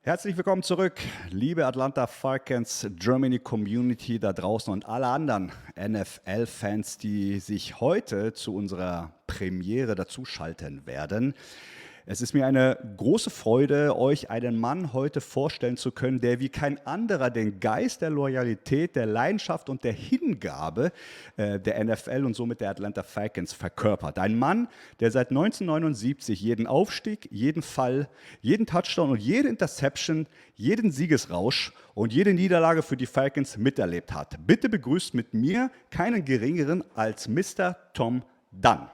Herzlich willkommen zurück, liebe Atlanta Falcons Germany Community da draußen und alle anderen NFL-Fans, die sich heute zu unserer Premiere dazuschalten werden. Es ist mir eine große Freude, euch einen Mann heute vorstellen zu können, der wie kein anderer den Geist der Loyalität, der Leidenschaft und der Hingabe der NFL und somit der Atlanta Falcons verkörpert. Ein Mann, der seit 1979 jeden Aufstieg, jeden Fall, jeden Touchdown und jede Interception, jeden Siegesrausch und jede Niederlage für die Falcons miterlebt hat. Bitte begrüßt mit mir keinen geringeren als Mr. Tom Dunn.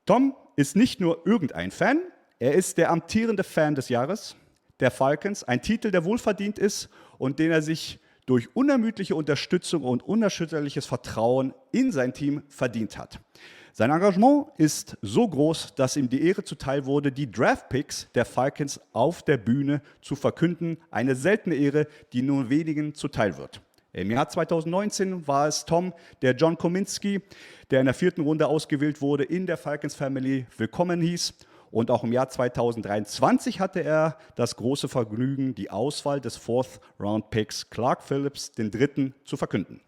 Tom ist nicht nur irgendein Fan, er ist der amtierende Fan des Jahres, der Falcons, ein Titel, der wohlverdient ist und den er sich durch unermüdliche Unterstützung und unerschütterliches Vertrauen in sein Team verdient hat. Sein Engagement ist so groß, dass ihm die Ehre zuteil wurde, die Draftpicks der Falcons auf der Bühne zu verkünden. Eine seltene Ehre, die nur wenigen zuteil wird. Im Jahr 2019 war es Tom, der John Kominski, der in der 4. Runde ausgewählt wurde, in der Falcons Family willkommen hieß. Und auch im Jahr 2023 hatte er das große Vergnügen, die Auswahl des Fourth-Round-Picks Clark Phillips III. Zu verkünden.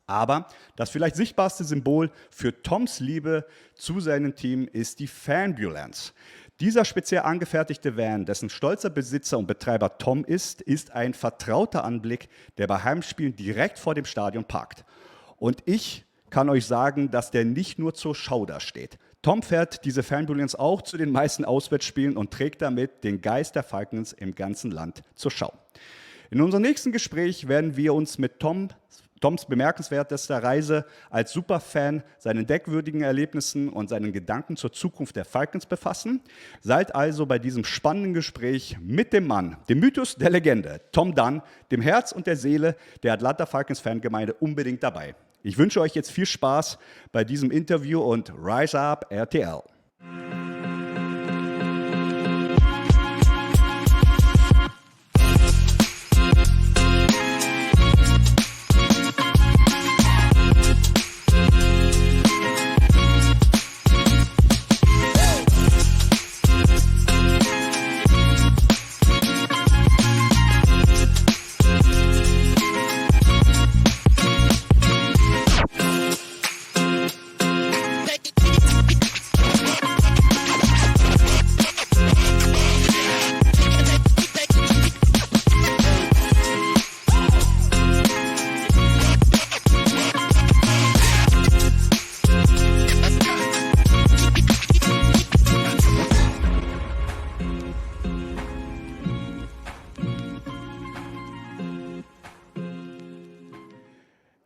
Aber das vielleicht sichtbarste Symbol für Toms Liebe zu seinem Team ist die Fanbulance. Dieser speziell angefertigte Van, dessen stolzer Besitzer und Betreiber Tom ist ein vertrauter Anblick, der bei Heimspielen direkt vor dem Stadion parkt. Und ich kann euch sagen, dass der nicht nur zur Schau da steht. Tom fährt diese Fanbulance auch zu den meisten Auswärtsspielen und trägt damit den Geist der Falcons im ganzen Land zur Schau. In unserem nächsten Gespräch werden wir uns mit Toms bemerkenswertester Reise als Superfan, seinen denkwürdigen Erlebnissen und seinen Gedanken zur Zukunft der Falcons befassen. Seid also bei diesem spannenden Gespräch mit dem Mann, dem Mythos der Legende, Tom Dunn, dem Herz und der Seele der Atlanta Falcons Fangemeinde unbedingt dabei. Ich wünsche euch jetzt viel Spaß bei diesem Interview und Rise Up RTL.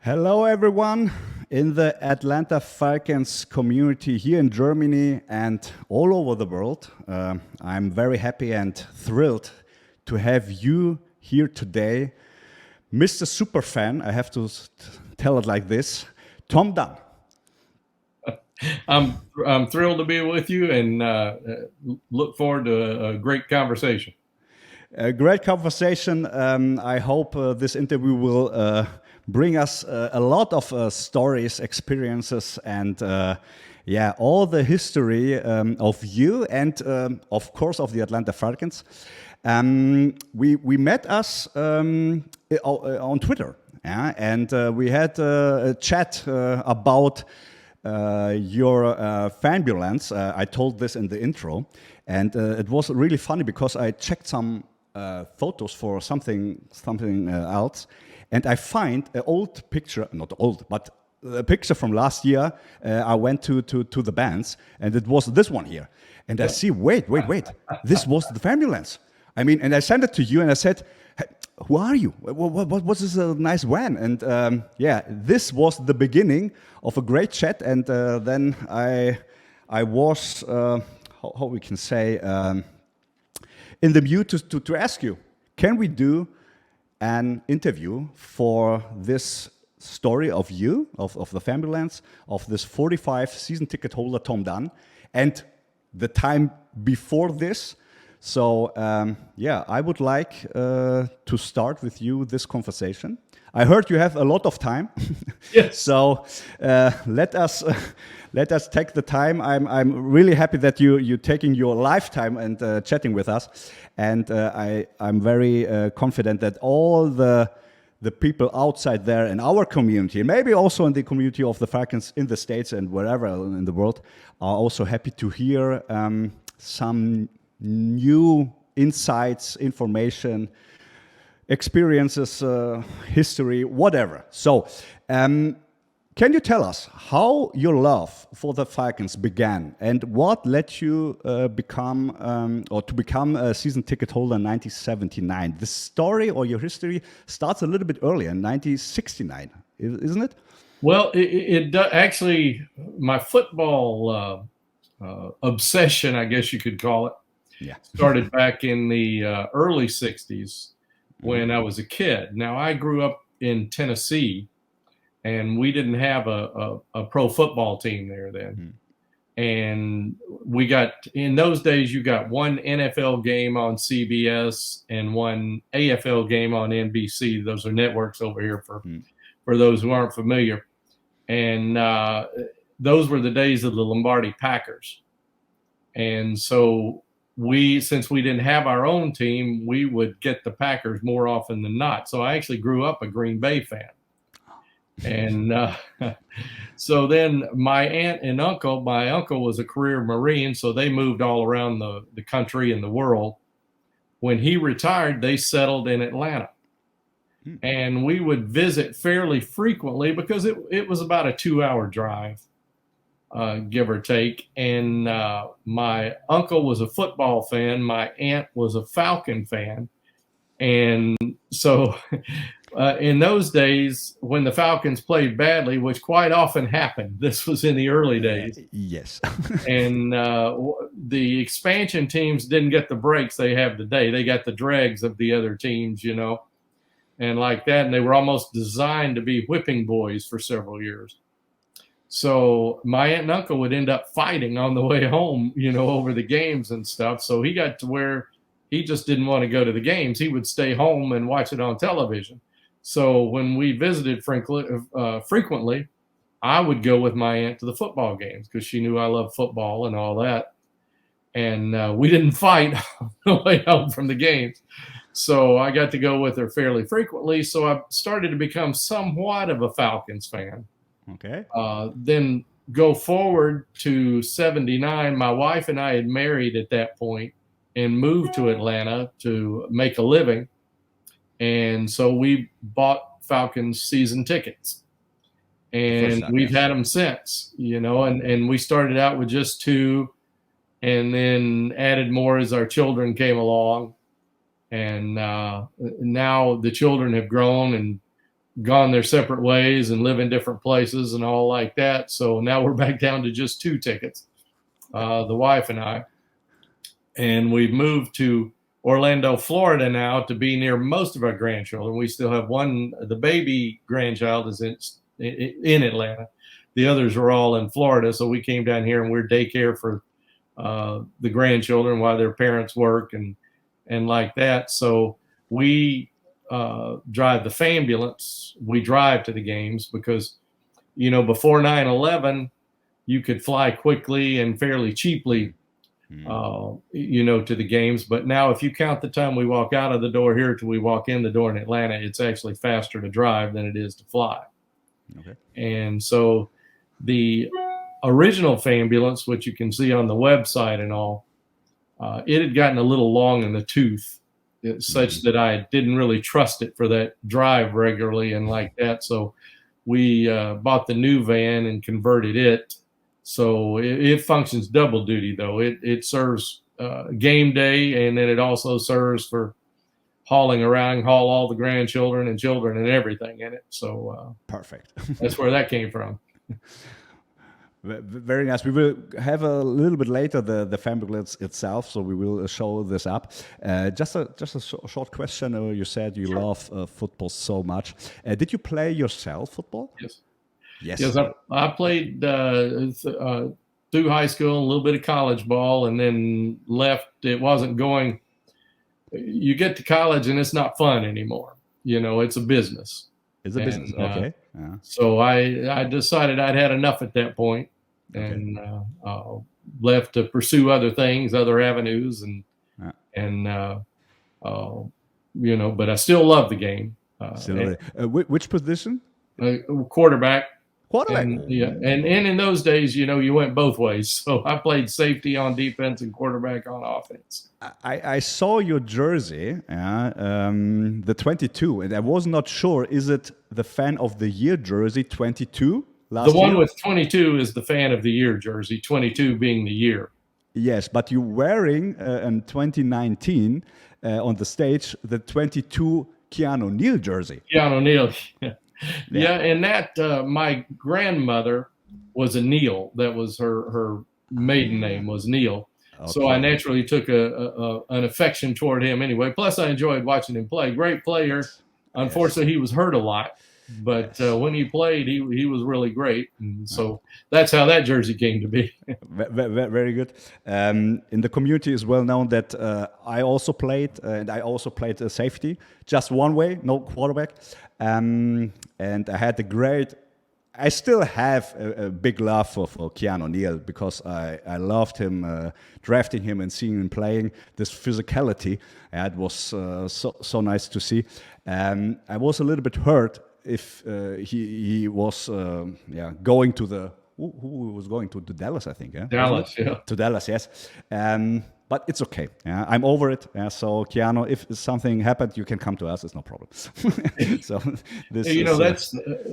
Hello everyone in the Atlanta Falcons community here in Germany and all over the world. I'm very happy and thrilled to have you here today. Mr. Superfan, I have to tell it like this, Tom Dunn. I'm thrilled to be with you and look forward to a great conversation. A great conversation. I hope this interview will bring us a lot of stories, experiences, and all the history of you and of course of the Atlanta Falcons. We met us on Twitter, and we had a chat about your Fanbulance. I told this in the intro, and it was really funny because I checked some photos for something else. And I find an old picture, not old, but a picture from last year. I went to the bands, and it was this one here. And I see, wait, this was the Fanbulance. I mean, and I sent it to you, and I said, hey, who are you? What's this nice van? And this was the beginning of a great chat. And then I was, how we can say, in the mood to ask you, can we do an interview for this story of you, of the Fanbulance, of this 45 season ticket holder Tom Dunn, and the time before this. So, I would like to start with you this conversation. I heard you have a lot of time. Yes. So let us take the time. I'm really happy that you're taking your lifetime and chatting with us. And I'm very confident that all the people outside there in our community, maybe also in the community of the Falcons in the States and wherever in the world, are also happy to hear some new insights, information, experiences, history, whatever. So, can you tell us how your love for the Falcons began and what led you become a season ticket holder in 1979? The story or your history starts a little bit earlier, in 1969, isn't it? Well, actually, my football obsession, I guess you could call it, started back in the early 60s when I was a kid. Now, I grew up in Tennessee, and we didn't have a pro football team there then. And we got, in those days, you got one NFL game on CBS and one AFL game on NBC. Those are networks over here for those who aren't familiar. And those were the days of the Lombardi Packers. And so since we didn't have our own team, we would get the Packers more often than not. So I actually grew up a Green Bay fan. And so then my aunt and uncle, my uncle was a career Marine, so they moved all around the country and the world. When he retired, they settled in Atlanta. And we would visit fairly frequently because it was about a 2-hour drive, give or take. And my uncle was a football fan. My aunt was a Falcon fan. And so in those days, when the Falcons played badly, which quite often happened, this was in the early days. Yes. And the expansion teams didn't get the breaks they have today. They got the dregs of the other teams, and like that. And they were almost designed to be whipping boys for several years. So my aunt and uncle would end up fighting on the way home, over the games and stuff. So he got to where he just didn't want to go to the games. He would stay home and watch it on television. So when we visited frequently, I would go with my aunt to the football games because she knew I loved football and all that. And we didn't fight on the way home from the games. So I got to go with her fairly frequently. So I started to become somewhat of a Falcons fan. Okay. Then go forward to 79. My wife and I had married at that point and moved to Atlanta to make a living. And so we bought Falcons season tickets. And we've had them since, and we started out with just 2 and then added more as our children came along. And now the children have grown and gone their separate ways and live in different places and all like that. So now we're back down to just 2 tickets, the wife and I. And we've moved to Orlando, Florida now to be near most of our grandchildren. We still have one, the baby grandchild is in Atlanta. The others are all in Florida. So we came down here and we're daycare for the grandchildren while their parents work and like that. So we drive the Fanbulance. We drive to the games because, before 9/11, you could fly quickly and fairly cheaply to the games. But now if you count the time we walk out of the door here till we walk in the door in Atlanta, it's actually faster to drive than it is to fly. Okay. And so the original Fanbulance, which you can see on the website and all, it had gotten a little long in the tooth, such that I didn't really trust it for that drive regularly and like that. So we bought the new van and converted it. So it functions double duty, though. It serves game day, and then it also serves for hauling around, haul all the grandchildren and children and everything in it. So perfect. That's where that came from. Very nice. We will have a little bit later the Fanbulance itself, so we will show this up. Just a short question. You said you love football so much. Did you play yourself football? Yes. Yes. Yes, I played 3 through high school, a little bit of college ball, and then left. It wasn't going. You get to college and it's not fun anymore. It's a business. It's a business. Okay. So I decided I'd had enough at that point, and left to pursue other things, other avenues, but I still love the game. Which position? Quarterback. Quarterback. And in those days, you went both ways. So I played safety on defense and quarterback on offense. I saw your jersey, the 22, and I was not sure. Is it the Fan of the Year jersey 22? The one with 22 is the Fan of the Year jersey, 22 being the year. Yes, but you're wearing in 2019 on the stage the 22 Keanu Neal jersey. Keanu Neal. Yeah, and that my grandmother was a Neal. That was her maiden name was Neal. Okay. So I naturally took an affection toward him anyway. Plus, I enjoyed watching him play. Great player. Unfortunately, he was hurt a lot. But when he played, he was really great. And so that's how that jersey came to be. Very good. In the community, it's well known that I also played, and I also played safety, just one way, no quarterback. And I had I still have a big love for Keanu Neal because I loved him, drafting him and seeing him playing. This physicality, it was so nice to see. I was a little bit hurt if he was going to the who was going to Dallas, I think. Yeah? Dallas, yeah. To Dallas, yes. But it's okay. Yeah, I'm over it. Yeah, so Keanu, if something happened, you can come to us. It's no problem. So this,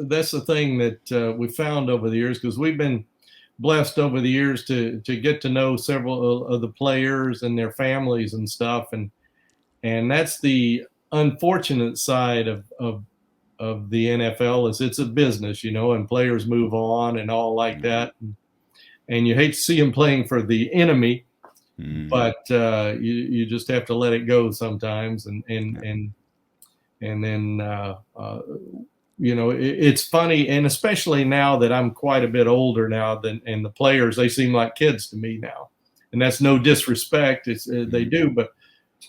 that's the thing that we found over the years, because we've been blessed over the years to get to know several of the players and their families and stuff, and that's the unfortunate side of the NFL is it's a business, and players move on and all like that, and you hate to see them playing for the enemy. But you just have to let it go sometimes, and then it's funny, and especially now that I'm quite a bit older now and the players, they seem like kids to me now, and that's no disrespect. It's they do, but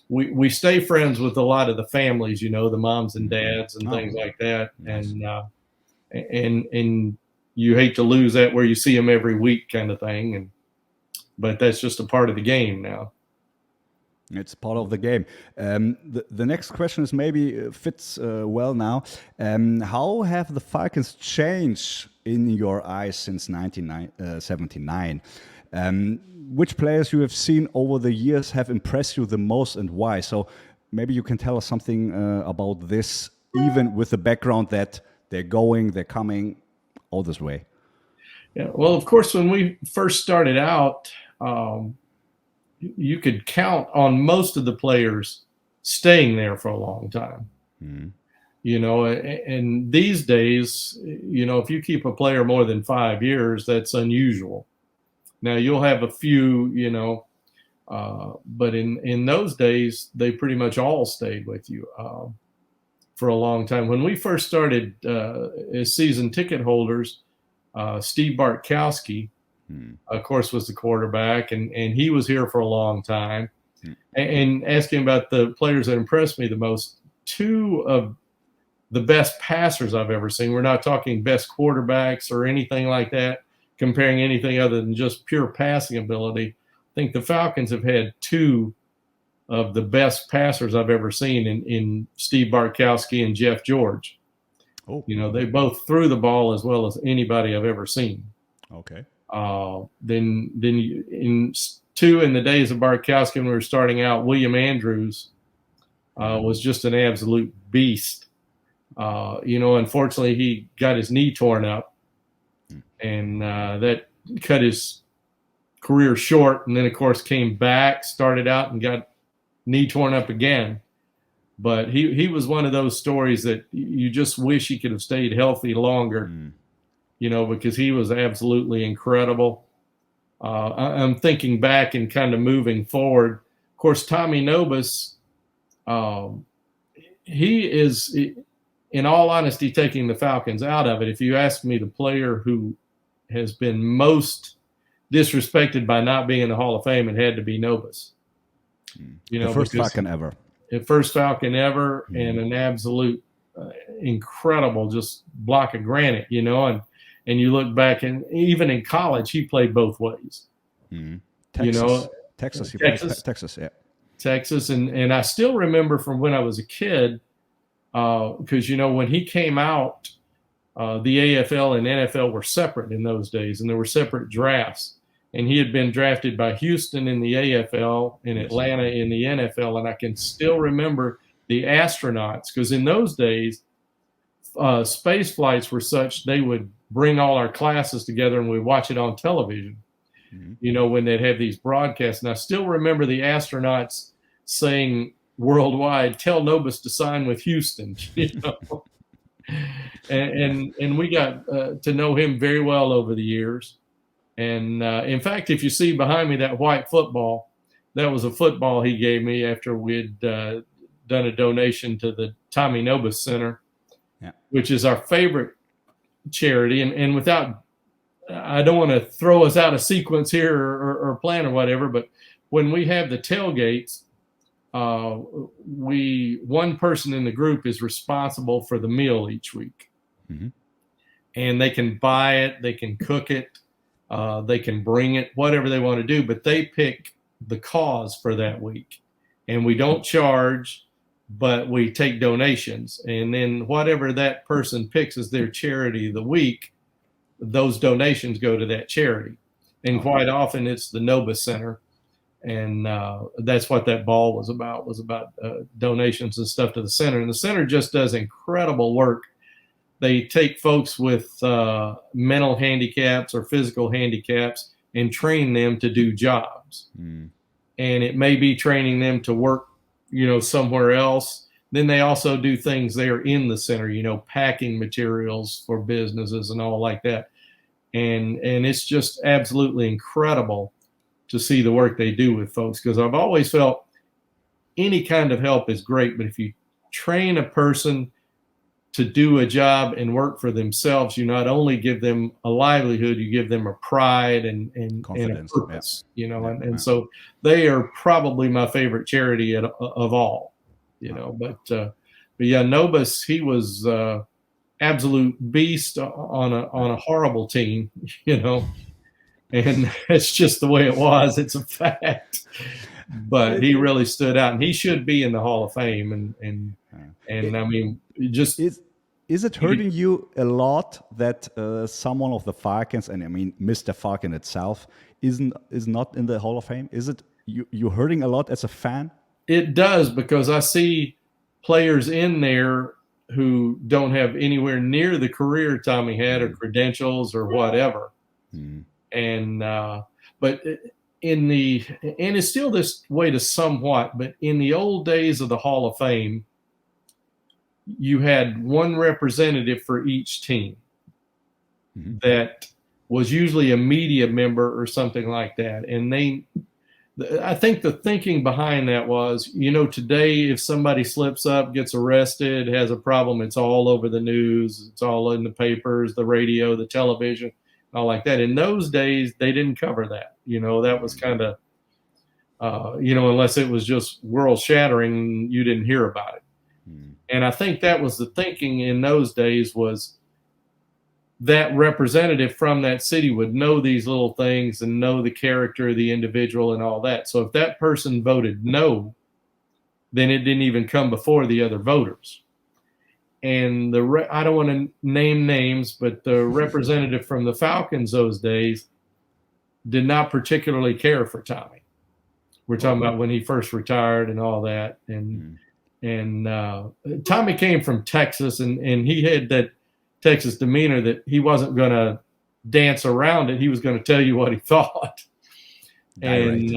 we stay friends with a lot of the families, the moms and dads and things like that, and you hate to lose that where you see them every week kind of thing, but that's just a part of the game now. It's part of the game. The next question is maybe fits well now. How have the Falcons changed in your eyes since 1979? Which players you have seen over the years have impressed you the most, and why? So maybe you can tell us something about this, even with the background that they're coming all this way. Yeah, well, of course, when we first started out, you could count on most of the players staying there for a long time. And these days, if you keep a player more than 5 years, that's unusual. Now you'll have a few, but in those days, they pretty much all stayed with you for a long time. When we first started as season ticket holders, Steve Bartkowski, of course, was the quarterback, and he was here for a long time. And asking about the players that impressed me the most, two of the best passers I've ever seen. We're not talking best quarterbacks or anything like that, comparing anything other than just pure passing ability. I think the Falcons have had two of the best passers I've ever seen in Steve Bartkowski and Jeff George. Oh. They both threw the ball as well as anybody I've ever seen. Okay. Then in the days of Bartkowski, when we were starting out, William Andrews was just an absolute beast. Unfortunately, he got his knee torn up, and that cut his career short. And then, of course, came back, started out, and got knee torn up again. But he was one of those stories that you just wish he could have stayed healthy longer. Because he was absolutely incredible. I'm thinking back and kind of moving forward. Of course, Tommy Nobis, he is, in all honesty, taking the Falcons out of it. If you ask me the player who has been most disrespected by not being in the Hall of Fame, it had to be Nobis. You know, the first Falcon ever. The first Falcon ever, and an absolute incredible just block of granite, you know. And you look back, and even in college, he played both ways. Texas, you know, Texas, yeah. Texas, and I still remember from when I was a kid, because you know when he came out, the AFL and NFL were separate in those days, and there were separate drafts. And he had been drafted by Houston in the AFL and Atlanta in the NFL. And I can still remember the astronauts, because in those days, space flights were such, they would bring all our classes together and we'd watch it on television, you know, when they'd have these broadcasts. And I still remember the astronauts saying worldwide, tell Nobis to sign with Houston, you know. and we got to know him very well over the years. And in fact, if you see behind me that white football, that was a football he gave me after we'd done a donation to the Tommy Nobis Center, which is our favorite charity. And without, I don't want to throw us out of sequence here or plan or whatever, but when we have the tailgates, one person in the group is responsible for the meal each week. And they can buy it, they can cook it, they can bring it, whatever they want to do, but they pick the cause for that week. And we don't charge, but we take donations. And then whatever that person picks as their charity of the week, those donations go to that charity. And quite often it's the Nobis Center. And that's what that ball was about donations and stuff to the center. And the center just does incredible work. They take folks with mental handicaps or physical handicaps and train them to do jobs. And it may be training them to work, you know, somewhere else. Then they also do things there in the center, you know, packing materials for businesses and all like that. And it's just absolutely incredible to see the work they do with folks, because I've always felt any kind of help is great, but if you train a person to do a job and work for themselves, you not only give them a livelihood, you give them a pride and a purpose, you know, and so they are probably my favorite charity of all, you know, but yeah, Nobis, he was absolute beast on a horrible team, you know, and it's just the way it was. It's a fact, but he really stood out, and he should be in the Hall of Fame. And I mean, just is it hurting you a lot that someone of the Falcons, and I mean Mr. Falcon itself, is not in the Hall of Fame? Is it you hurting a lot as a fan? It does, because I see players in there who don't have anywhere near the career Tommy had or credentials or whatever. And but and it's still this way to somewhat, but in the old days of the Hall of Fame, you had one representative for each team that was usually a media member or something like that. And I think the thinking behind that was, you know, today if somebody slips up, gets arrested, has a problem, it's all over the news, it's all in the papers, the radio, the television, all like that. In those days, they didn't cover that. You know, that was kind of, you know, unless it was just world shattering, you didn't hear about it. And I think that was the thinking in those days, was that representative from that city would know these little things and know the character of the individual and all that. So if that person voted no, then it didn't even come before the other voters. And I don't want to name names, but the representative from the Falcons those days did not particularly care for Tommy. We're talking about when he first retired and all that. And Tommy came from Texas, and he had that Texas demeanor that he wasn't going to dance around it. He was going to tell you what he thought. And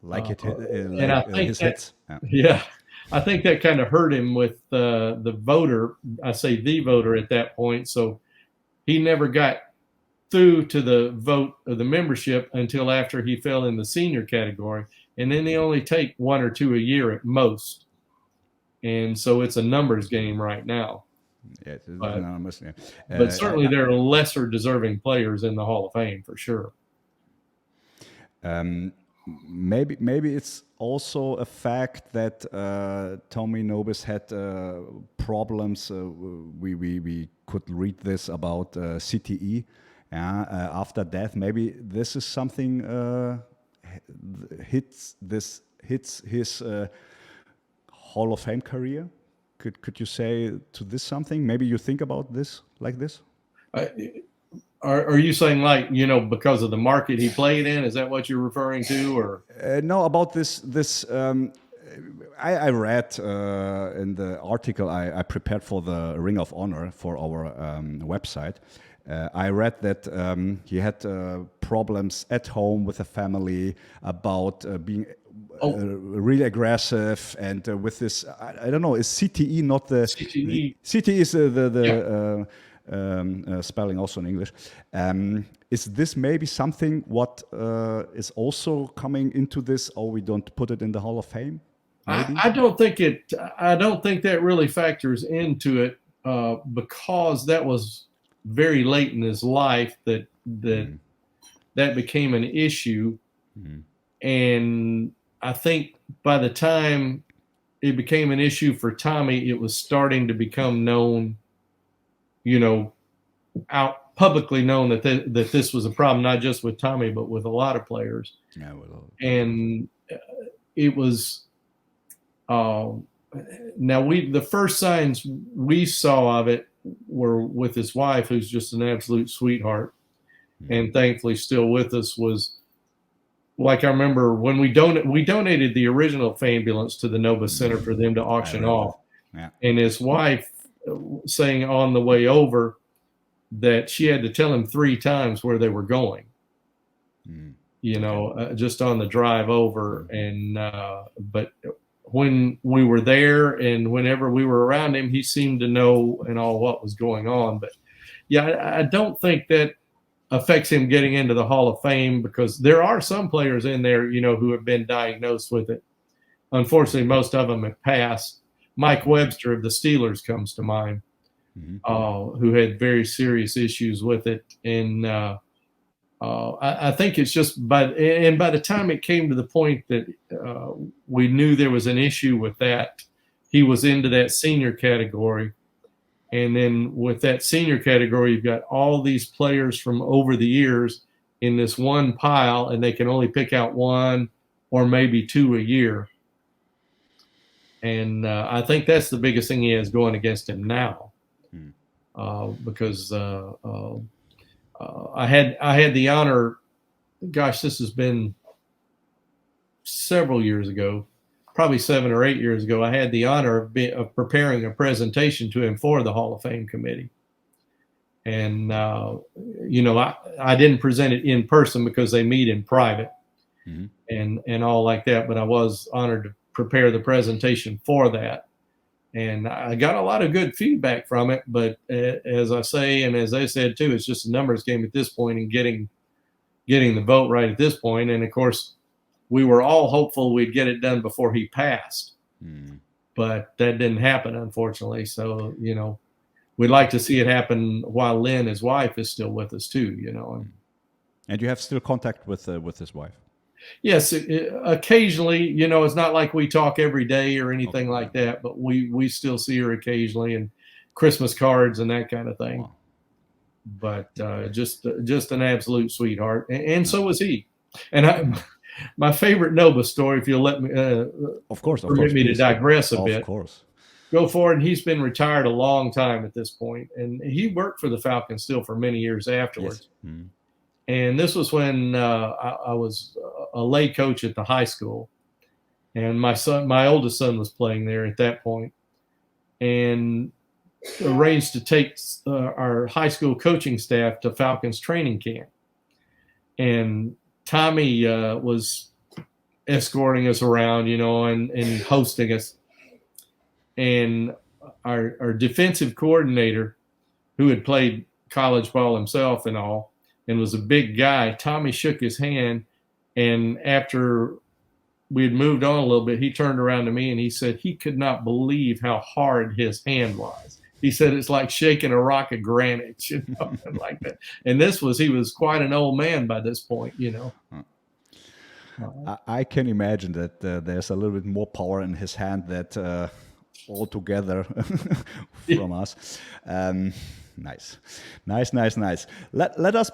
like and I think his that, hits. Yeah, I think that kind of hurt him with the voter. I say the voter at that point. So he never got through to the vote of the membership until after he fell in the senior category. And then they only take 1 or 2 a year at most. And so it's a numbers game right now. Yeah, it's anonymous. But certainly there are lesser deserving players in the Hall of Fame for sure. Maybe it's also a fact that Tommy Nobis had problems. We could read this about CTE after death. Maybe this is something hits his Hall of Fame career. Could you say to this something? Maybe you think about this like this. Are you saying, like, because of the market he played in? Is that what you're referring to, or no? About this. I read in the article I prepared for the Ring of Honor for our website. I read that he had problems at home with the family about being really aggressive, and with this. I don't know. Is CTE not the CTE? CTE is the spelling also in English. Is this maybe something what is also coming into this, or we don't put it in the Hall of Fame? I don't think that really factors into it because that was very late in his life that became an issue, and I think by the time it became an issue for Tommy, it was starting to become known. Out publicly known that this was a problem, not just with Tommy, but with a lot of players. Yeah, and it was. Now the first signs we saw of it were with his wife, who's just an absolute sweetheart, and thankfully still with us. Was like, I remember when we donated the original Fanbulance to the Nobis Center for them to auction off, and his wife saying on the way over that she had to tell him 3 times where they were going, just on the drive over. And but when we were there and whenever we were around him, he seemed to know and all what was going on. But yeah, I don't think that affects him getting into the Hall of Fame, because there are some players in there, who have been diagnosed with it. Unfortunately, most of them have passed. Mike Webster of the Steelers comes to mind, who had very serious issues with it. And I think it's just by the time it came to the point that we knew there was an issue with that, he was into that senior category. And then with that senior category, you've got all these players from over the years in this one pile, and they can only pick out 1 or maybe 2 a year. And I think that's the biggest thing he has going against him now, because I had the honor. Gosh, this has been several years ago, probably 7 or 8 years ago. I had the honor of preparing a presentation to him for the Hall of Fame committee, and I didn't present it in person because they meet in private, and all like that. But I was honored to prepare the presentation for that, and I got a lot of good feedback from it. But as I say, and as they said too, it's just a numbers game at this point, and getting the vote right at this point. And of course, we were all hopeful we'd get it done before he passed, but that didn't happen, unfortunately. So we'd like to see it happen while Lynn, his wife, is still with us too. And you have still contact with his wife? Yes, occasionally. It's not like we talk every day or anything like that, but we still see her occasionally, and Christmas cards and that kind of thing. Wow. But just an absolute sweetheart, and so was he. And my favorite Nobis story, if you'll let me, permit me to digress a bit. Of course, go for it. And he's been retired a long time at this point, and he worked for the Falcons still for many years afterwards. Yes. And this was when I was a lay coach at the high school, and my oldest son was playing there at that point, and arranged to take our high school coaching staff to Falcons training camp. And Tommy was escorting us around, and hosting us. And our defensive coordinator, who had played college ball himself and all, and was a big guy, Tommy shook his hand, and after we had moved on a little bit, he turned around to me and he said he could not believe how hard his hand was. He said it's like shaking a rock of granite, something like that. And he was quite an old man by this point, I can imagine that there's a little bit more power in his hand that altogether from us. Nice. Let us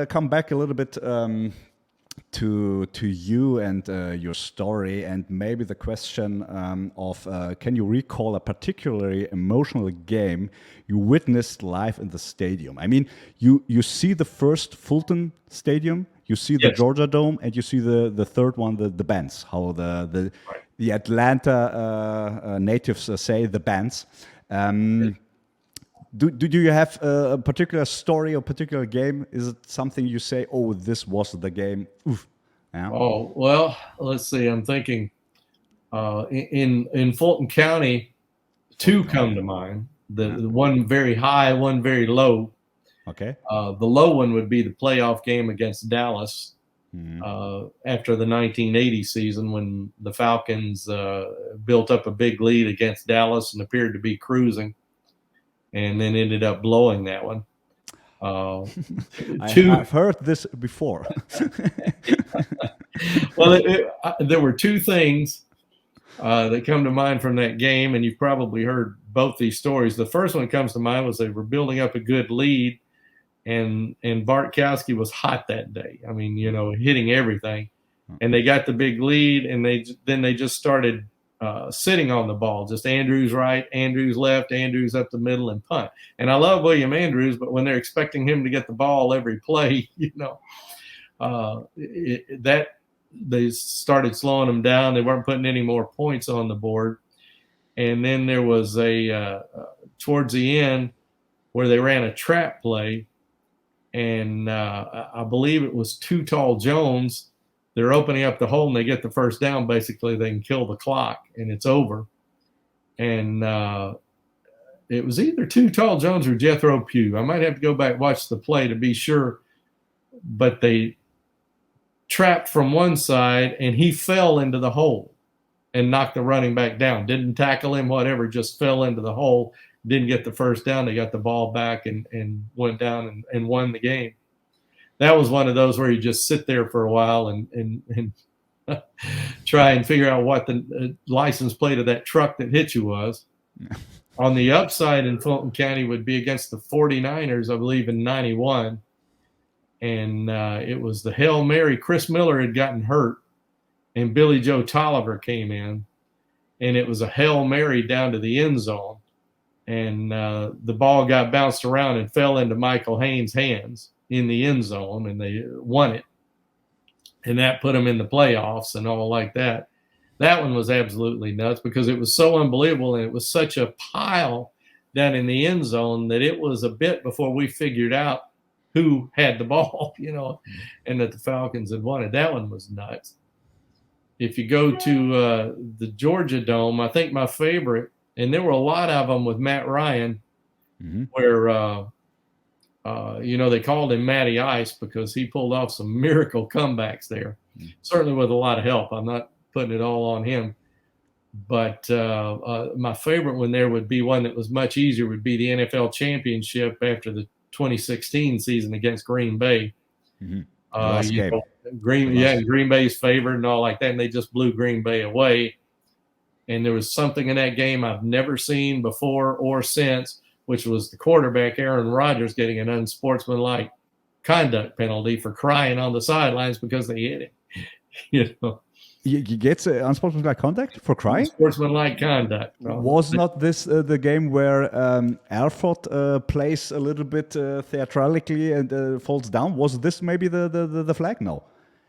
come back a little bit to you and your story, and maybe the question of can you recall a particularly emotional game you witnessed live in the stadium? I mean, you see the first Fulton Stadium, you see the Georgia Dome, and you see the third one, the bands, how the Atlanta natives say the bands. Do you have a particular story or particular game? Is it something you say, oh, this was the game? Oof. Yeah. Oh, well, let's see. I'm thinking in Fulton County, two come to mind. The one very high, one very low. Okay. The low one would be the playoff game against Dallas after the 1980 season, when the Falcons built up a big lead against Dallas and appeared to be cruising, and then ended up blowing that one. I've heard this before. Well, there were two things that come to mind from that game, and you've probably heard both these stories. The first one that comes to mind was they were building up a good lead, and Bartkowski was hot that day. I mean, hitting everything, and they got the big lead, and then they just started sitting on the ball, just Andrews right, Andrews left, Andrews up the middle, and punt. And I love William Andrews, but when they're expecting him to get the ball every play, they started slowing him down. They weren't putting any more points on the board. And then there was towards the end where they ran a trap play, and I believe it was Too Tall Jones. They're opening up the hole and they get the first down. Basically, they can kill the clock and it's over. And it was either Too Tall Jones or Jethro Pugh. I might have to go back and watch the play to be sure. But they trapped from one side and he fell into the hole and knocked the running back down. Didn't tackle him, whatever, just fell into the hole. Didn't get the first down. They got the ball back and went down and won the game. That was one of those where you just sit there for a while and try and figure out what the license plate of that truck that hit you was. On the upside in Fulton County would be against the 49ers, I believe, in 91. And it was the Hail Mary. Chris Miller had gotten hurt, and Billy Joe Tolliver came in. And it was a Hail Mary down to the end zone. And the ball got bounced around and fell into Michael Haynes' hands in the end zone, and they won it. And that put them in the playoffs and all like that. That one was absolutely nuts because it was so unbelievable, and it was such a pile down in the end zone that it was a bit before we figured out who had the ball, and that the Falcons had won it. That one was nuts. If you go to the Georgia Dome, I think my favorite, and there were a lot of them with Matt Ryan, where they called him Matty Ice because he pulled off some miracle comebacks there, certainly with a lot of help. I'm not putting it all on him. But my favorite one there would be one that was much easier, would be the NFL championship after the 2016 season against Green Bay. Green Bay's favored and all like that, and they just blew Green Bay away. And there was something in that game I've never seen before or since, which was the quarterback, Aaron Rodgers, getting an unsportsmanlike conduct penalty for crying on the sidelines because they hit him. He gets unsportsmanlike conduct for crying? Unsportsmanlike conduct. Was not this the game where Alford plays a little bit theatrically and falls down? Was this maybe the flag? No.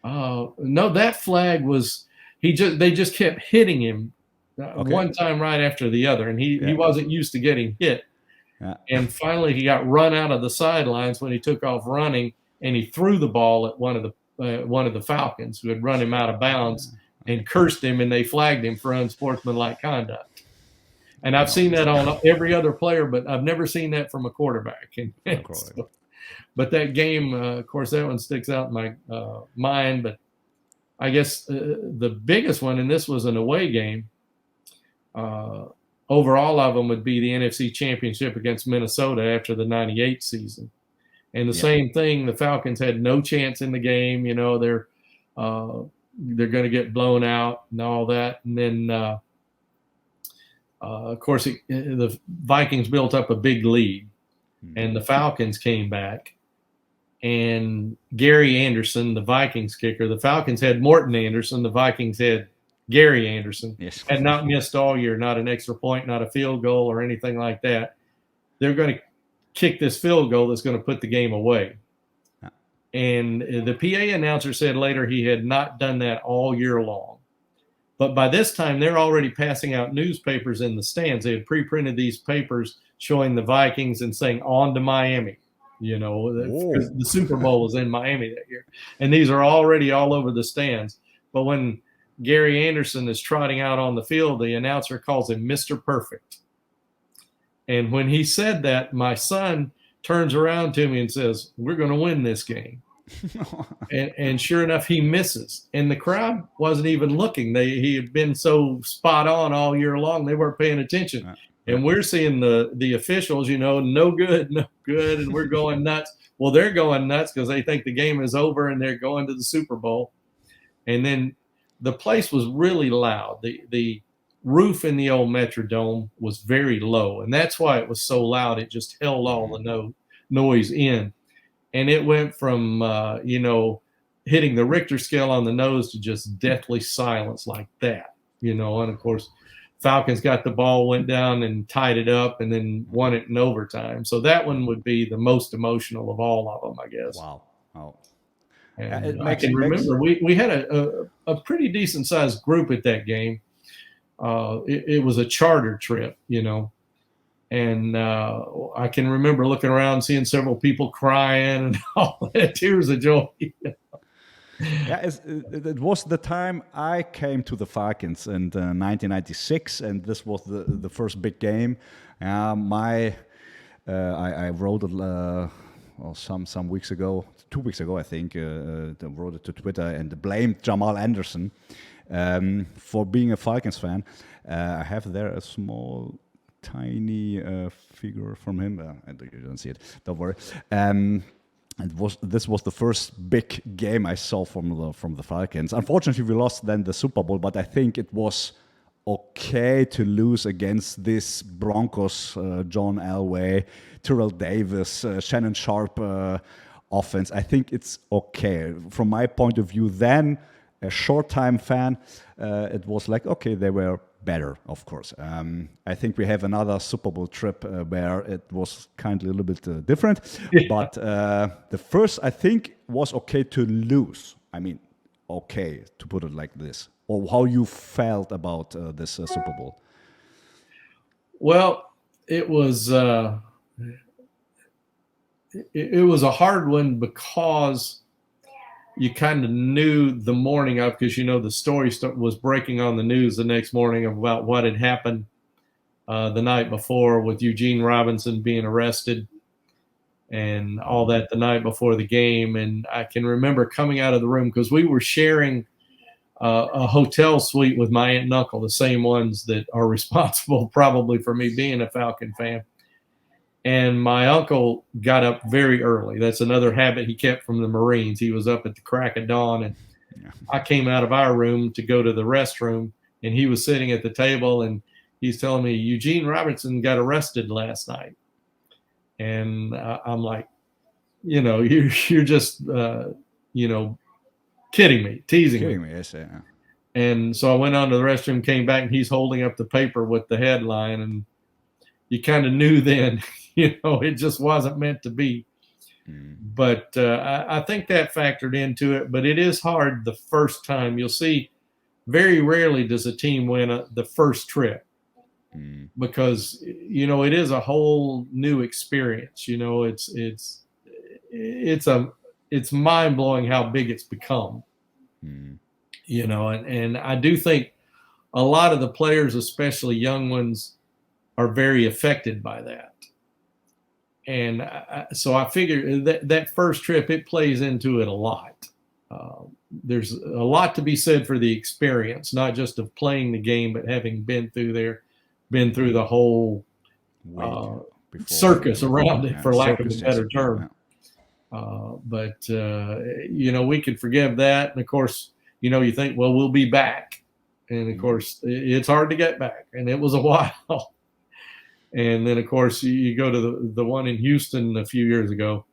No, that flag was they just kept hitting him one time right after the other, and he wasn't used to getting hit. Yeah. And finally, he got run out of the sidelines when he took off running, and he threw the ball at one of the Falcons who had run him out of bounds and cursed him, and they flagged him for unsportsmanlike conduct. And I've seen that on every other player, but I've never seen that from a quarterback. But that game, of course, that one sticks out in my mind. But I guess the biggest one, and this was an away game, over all of them would be the NFC Championship against Minnesota after the 98 season. And the same thing, the Falcons had no chance in the game. They're they're going to get blown out and all that. And then, of course, the Vikings built up a big lead, and the Falcons came back. And Gary Anderson, the Vikings kicker, the Falcons had Morton Anderson, the Vikings had Gary Anderson. Yes. Had not missed all year, not an extra point, not a field goal or anything like that. They're going to kick this field goal that's going to put the game away. Yeah. And the PA announcer said later he had not done that all year long. But by this time, they're already passing out newspapers in the stands. They had pre-printed these papers showing the Vikings and saying, "On to Miami." You know, because the Super Bowl was in Miami that year. And these are already all over the stands. But when Gary Anderson is trotting out on the field, the announcer calls him Mr. Perfect. And when he said that, my son turns around to me and says, "We're going to win this game." and sure enough, he misses. And the crowd wasn't even looking. He had been so spot on all year long, they weren't paying attention. And we're seeing the officials, you know, no good, and we're going nuts. Well, they're going nuts because they think the game is over and they're going to the Super Bowl. And then the place was really loud. The roof in the old Metrodome was very low, and that's why it was so loud. It just held all the noise in. And it went from, you know, hitting the Richter scale on the nose to just deathly silence like that, you know. And, of course, Falcons got the ball, went down and tied it up, and then won it in overtime. So that one would be the most emotional of all of them, I guess. Wow. And I can remember we had a pretty decent-sized group at that game. It was a charter trip, you know. And I can remember looking around, seeing several people crying and all that, tears of joy. Yeah, it was the time I came to the Falcons in 1996, and this was the first big game. I wrote it some weeks ago, 2 weeks ago, I think. Wrote it to Twitter and blamed Jamal Anderson for being a Falcons fan. I have there a small, tiny figure from him. You don't see it. Don't worry. This was the first big game I saw from the Falcons. Unfortunately, we lost then the Super Bowl, but I think it was okay to lose against this Broncos, John Elway, Terrell Davis, Shannon Sharp offense. I think it's okay. From my point of view then, a short-time fan, it was like, okay, they were better, of course. I think we have another Super Bowl trip where it was kind of a little bit different. Yeah. But the first, I think, was okay to lose. I mean, okay, to put it like this. Or how you felt about this Super Bowl? Well, it was a hard one because you kind of knew the morning of, because, you know, the story was breaking on the news the next morning about what had happened the night before with Eugene Robinson being arrested and all that the night before the game. And I can remember coming out of the room because we were sharing a hotel suite with my aunt and uncle, the same ones that are responsible probably for me being a Falcon fan. And my uncle got up very early. That's another habit he kept from the Marines. He was up at the crack of dawn, and I came out of our room to go to the restroom, and he was sitting at the table, and he's telling me, Eugene Robinson got arrested last night. And I'm like, you know, you're just, you know, kidding me, teasing me. Yes, yeah. And so I went on to the restroom, came back, and he's holding up the paper with the headline, and you kind of knew then, you know, it just wasn't meant to be. But I think that factored into it. But it is hard the first time. You'll see very rarely does a team win the first trip because, you know, it is a whole new experience. You know, it's mind blowing how big it's become. You know, and I do think a lot of the players, especially young ones, are very affected by that. And so I figure that first trip, it plays into it a lot. There's a lot to be said for the experience, not just of playing the game, but having been through the whole circus around it, for lack of a better term. But, you know, we could forgive that. And, of course, you think, well, we'll be back. And of course, it's hard to get back. And it was a while. And then, of course, you go to the one in Houston a few years ago.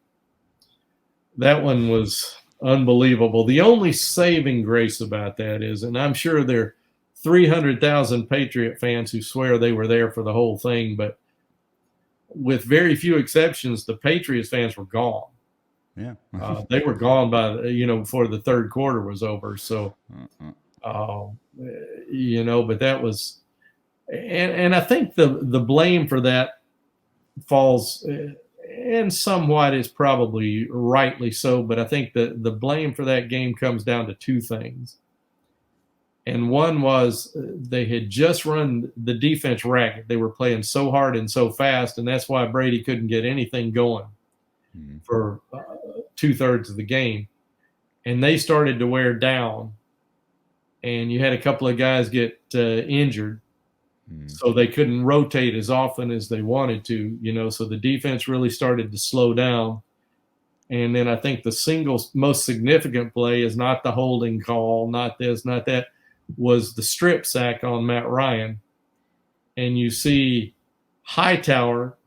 That one was unbelievable. The only saving grace about that is, and I'm sure there are 300,000 Patriot fans who swear they were there for the whole thing, but with very few exceptions, the Patriots fans were gone. Yeah. They were gone by, before the third quarter was over. So, but that was, and I think the blame for that falls, and somewhat is probably rightly so, but I think the blame for that game comes down to two things. And one was they had just run the defense ragged. They were playing so hard and so fast, and that's why Brady couldn't get anything going for 2/3 of the game. And they started to wear down, and you had a couple of guys get injured, so they couldn't rotate as often as they wanted to, so the defense really started to slow down. And then I think the single most significant play is not the holding call, not this, not that, was the strip sack on Matt Ryan. And you see Hightower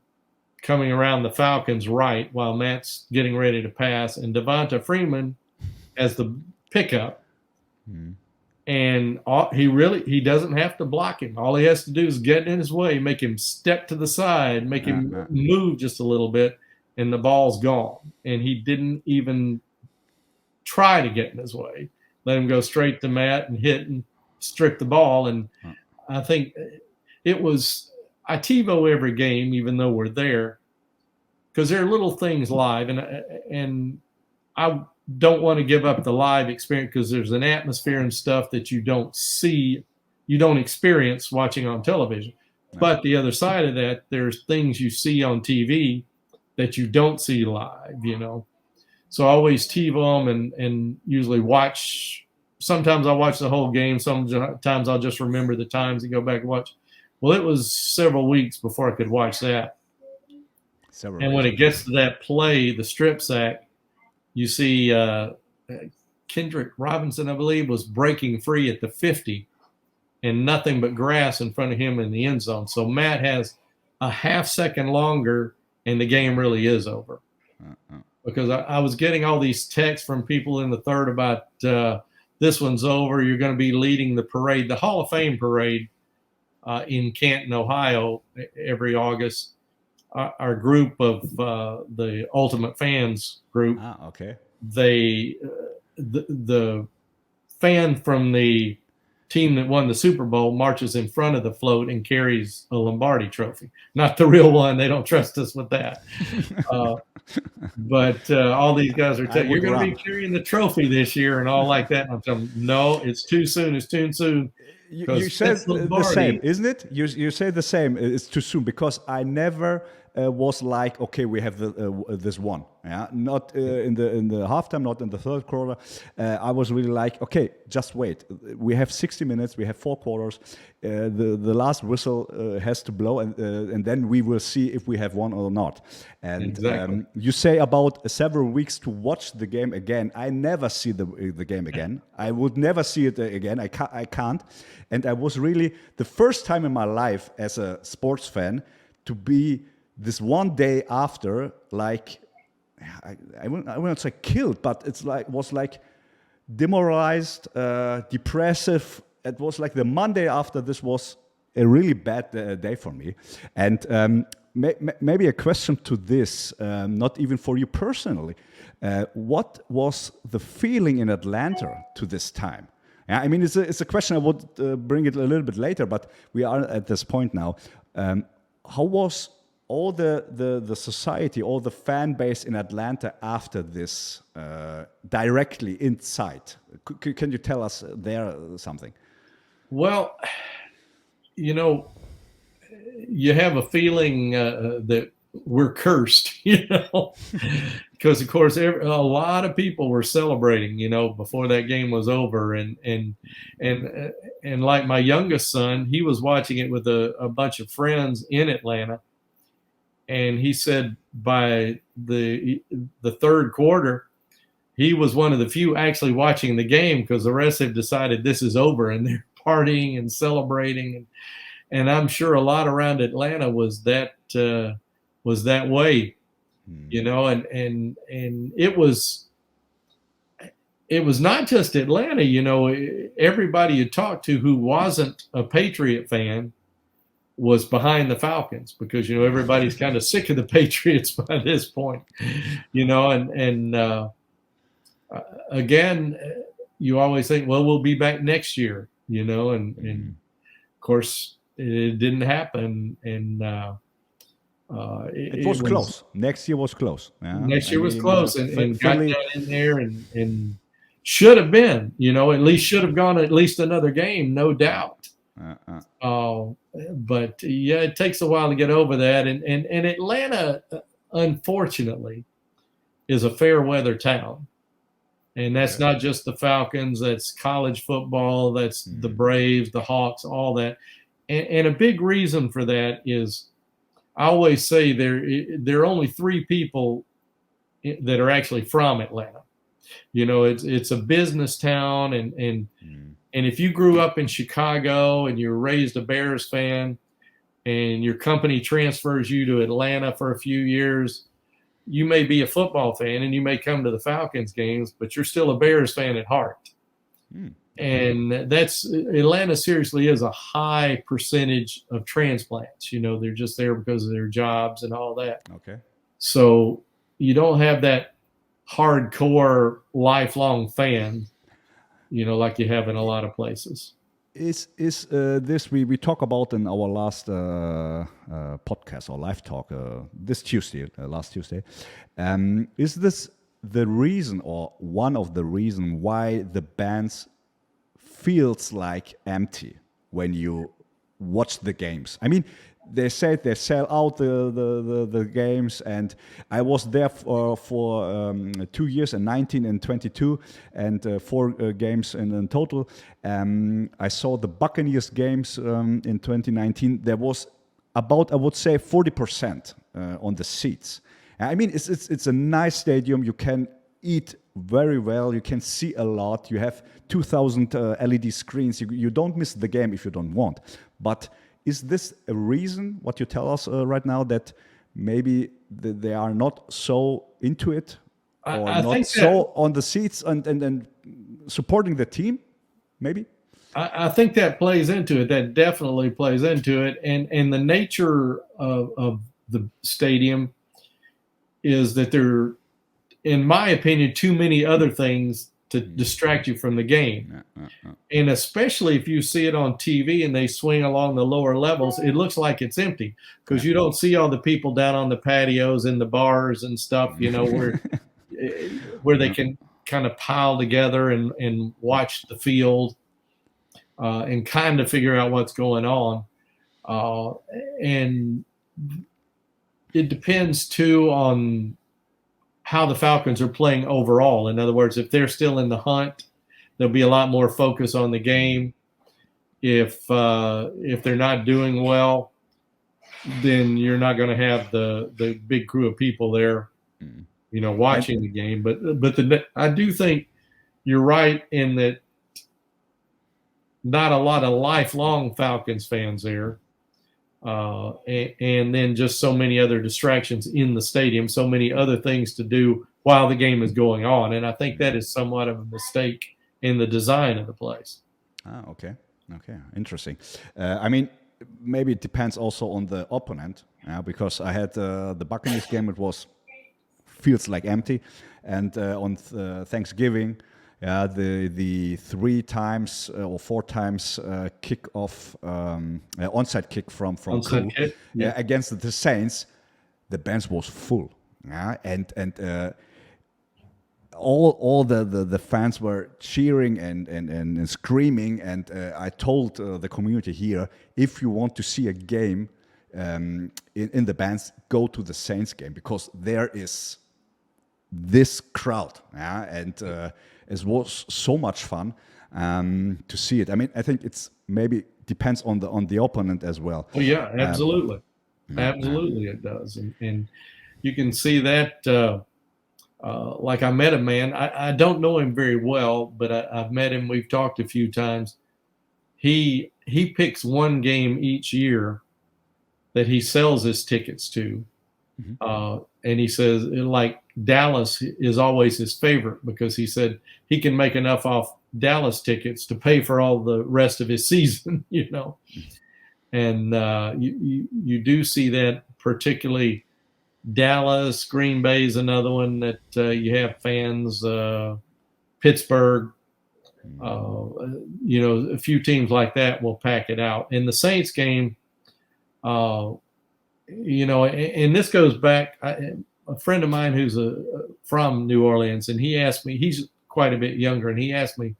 coming around the Falcons right while Matt's getting ready to pass, and Devonta Freeman as the pickup. And he doesn't have to block him. All he has to do is get in his way, make him step to the side, make him move just a little bit, and the ball's gone. And he didn't even try to get in his way. Let him go straight to Matt and hit and strip the ball. And I think it was, I TiVo every game, even though we're there, because there are little things live. And I don't want to give up the live experience because there's an atmosphere and stuff that you don't see, you don't experience watching on television. But the other side of that, there's things you see on TV that you don't see live, So I always TiVo them and usually watch. Sometimes I'll watch the whole game. Sometimes I'll just remember the times and go back and watch. Well, it was several weeks before I could watch that. And when it gets to that play, the strip sack, you see Kendrick Robinson, I believe, was breaking free at the 50 and nothing but grass in front of him in the end zone. So Matt has a half second longer and the game really is over. Because I was getting all these texts from people in the third about this one's over. You're going to be leading the parade, the Hall of Fame parade in Canton, Ohio, every August. Our group of the Ultimate Fans group. The fan from the team that won the Super Bowl marches in front of the float and carries a Lombardi trophy. Not the real one. They don't trust us with that. But all these guys are telling you're going to be carrying the trophy this year and all like that. And I'm telling them, no, it's too soon. It's too soon. You said the same, isn't it? You say the same. It's too soon because I never was like, okay, we have this one. Yeah, not in the halftime, not in the third quarter. I was really like, okay, just wait. We have 60 minutes. We have 4 quarters. The last whistle has to blow, and then we will see if we have won or not. And exactly. You say about several weeks to watch the game again. I never see the game again. I would never see it again. I can't. And I was really the first time in my life as a sports fan to be this one day after, like, I wouldn't say killed, but it's like was like demoralized, depressive. It was like the Monday after this was a really bad day for me. And maybe a question to this, not even for you personally. What was the feeling in Atlanta to this time? Yeah, I mean, it's a question I would bring it a little bit later, but we are at this point now. How was all the society, all the fan base in Atlanta after this directly inside? Can you tell us there something? Well, you have a feeling that we're cursed, because of course a lot of people were celebrating, before that game was over, and like my youngest son, he was watching it with a bunch of friends in Atlanta. And he said by the third quarter, he was one of the few actually watching the game, because the rest have decided this is over and they're partying and celebrating. And I'm sure a lot around Atlanta was that way, you know, and it was not just Atlanta, you know, everybody you talked to who wasn't a Patriot fan was behind the Falcons, because, you know, everybody's kind of sick of the Patriots by this point, you know, and again, you always think, well, we'll be back next year, you know, and of course it didn't happen. And it was close. Next year was close. Yeah? Next year was close, and got down in there and should have been, you know, at least should have gone at least another game, no doubt. But yeah, it takes a while to get over that. And Atlanta, unfortunately, is a fair weather town. And that's not just the Falcons, that's college football, that's the Braves, the Hawks, all that. And a big reason for that is, I always say there are only 3 people that are actually from Atlanta. You know, it's a business town, and if you grew up in Chicago and you're raised a Bears fan, and your company transfers you to Atlanta for a few years, you may be a football fan and you may come to the Falcons games, but you're still a Bears fan at heart. And Atlanta seriously is a high percentage of transplants. You know, they're just there because of their jobs and all that. Okay. So you don't have that hardcore lifelong fan, you know, like you have in a lot of places. Is this we talk about in our last podcast or live talk this Tuesday, last Tuesday? Is this the reason, or one of the reasons, why the bands feels like empty when you watch the games? I mean, they said they sell out the games, and I was there for 2 years, in 19 and 22, and 4 games in total. I saw the Buccaneers games in 2019. There was about, I would say, 40% on the seats. I mean, it's a nice stadium. You can eat very well. You can see a lot. You have 2,000 LED screens. You don't miss the game if you don't want. But is this a reason, what you tell us right now, that maybe they are not so into it, or I not think so on the seats and supporting the team, maybe? I think that plays into it. That definitely plays into it. And the nature of the stadium is that there, in my opinion, too many other things to distract you from the game. And especially if you see it on TV and they swing along the lower levels, it looks like it's empty, because you don't see all the people down on the patios and the bars and stuff, you know, where they can kind of pile together and watch the field and kind of figure out what's going on. And it depends too on how the Falcons are playing overall. In other words, if they're still in the hunt, there'll be a lot more focus on the game. If they're not doing well, then you're not going to have the big crew of people there, you know, watching the game. But I do think you're right in that not a lot of lifelong Falcons fans there. And then just so many other distractions in the stadium, so many other things to do while the game is going on. And I think that is somewhat of a mistake in the design of the place. Okay. Interesting. I mean, maybe it depends also on the opponent, because I had the Buccaneers game. It feels like empty. And on Thanksgiving, the 3 times or 4 times kickoff, onside kick from Crew, against the Saints, the bench was full, and all the fans were cheering and screaming. And I told the community here, if you want to see a game in the bands, go to the Saints game, because there is this crowd, and it was so much fun to see it. I mean, I think it's maybe depends on the opponent as well. Oh yeah, absolutely, absolutely it does, and you can see that like I met a man, I don't know him very well, but I've met him. We've talked a few times. He picks one game each year that he sells his tickets to. And he says, like, Dallas is always his favorite because he said he can make enough off Dallas tickets to pay for all the rest of his season, you know. And you do see that, particularly Dallas. Green Bay is another one that you have fans. Pittsburgh, you know, a few teams like that will pack it out. In the Saints game, you know, and this goes back, a friend of mine who's from New Orleans, and he asked me, he's quite a bit younger, and he asked me,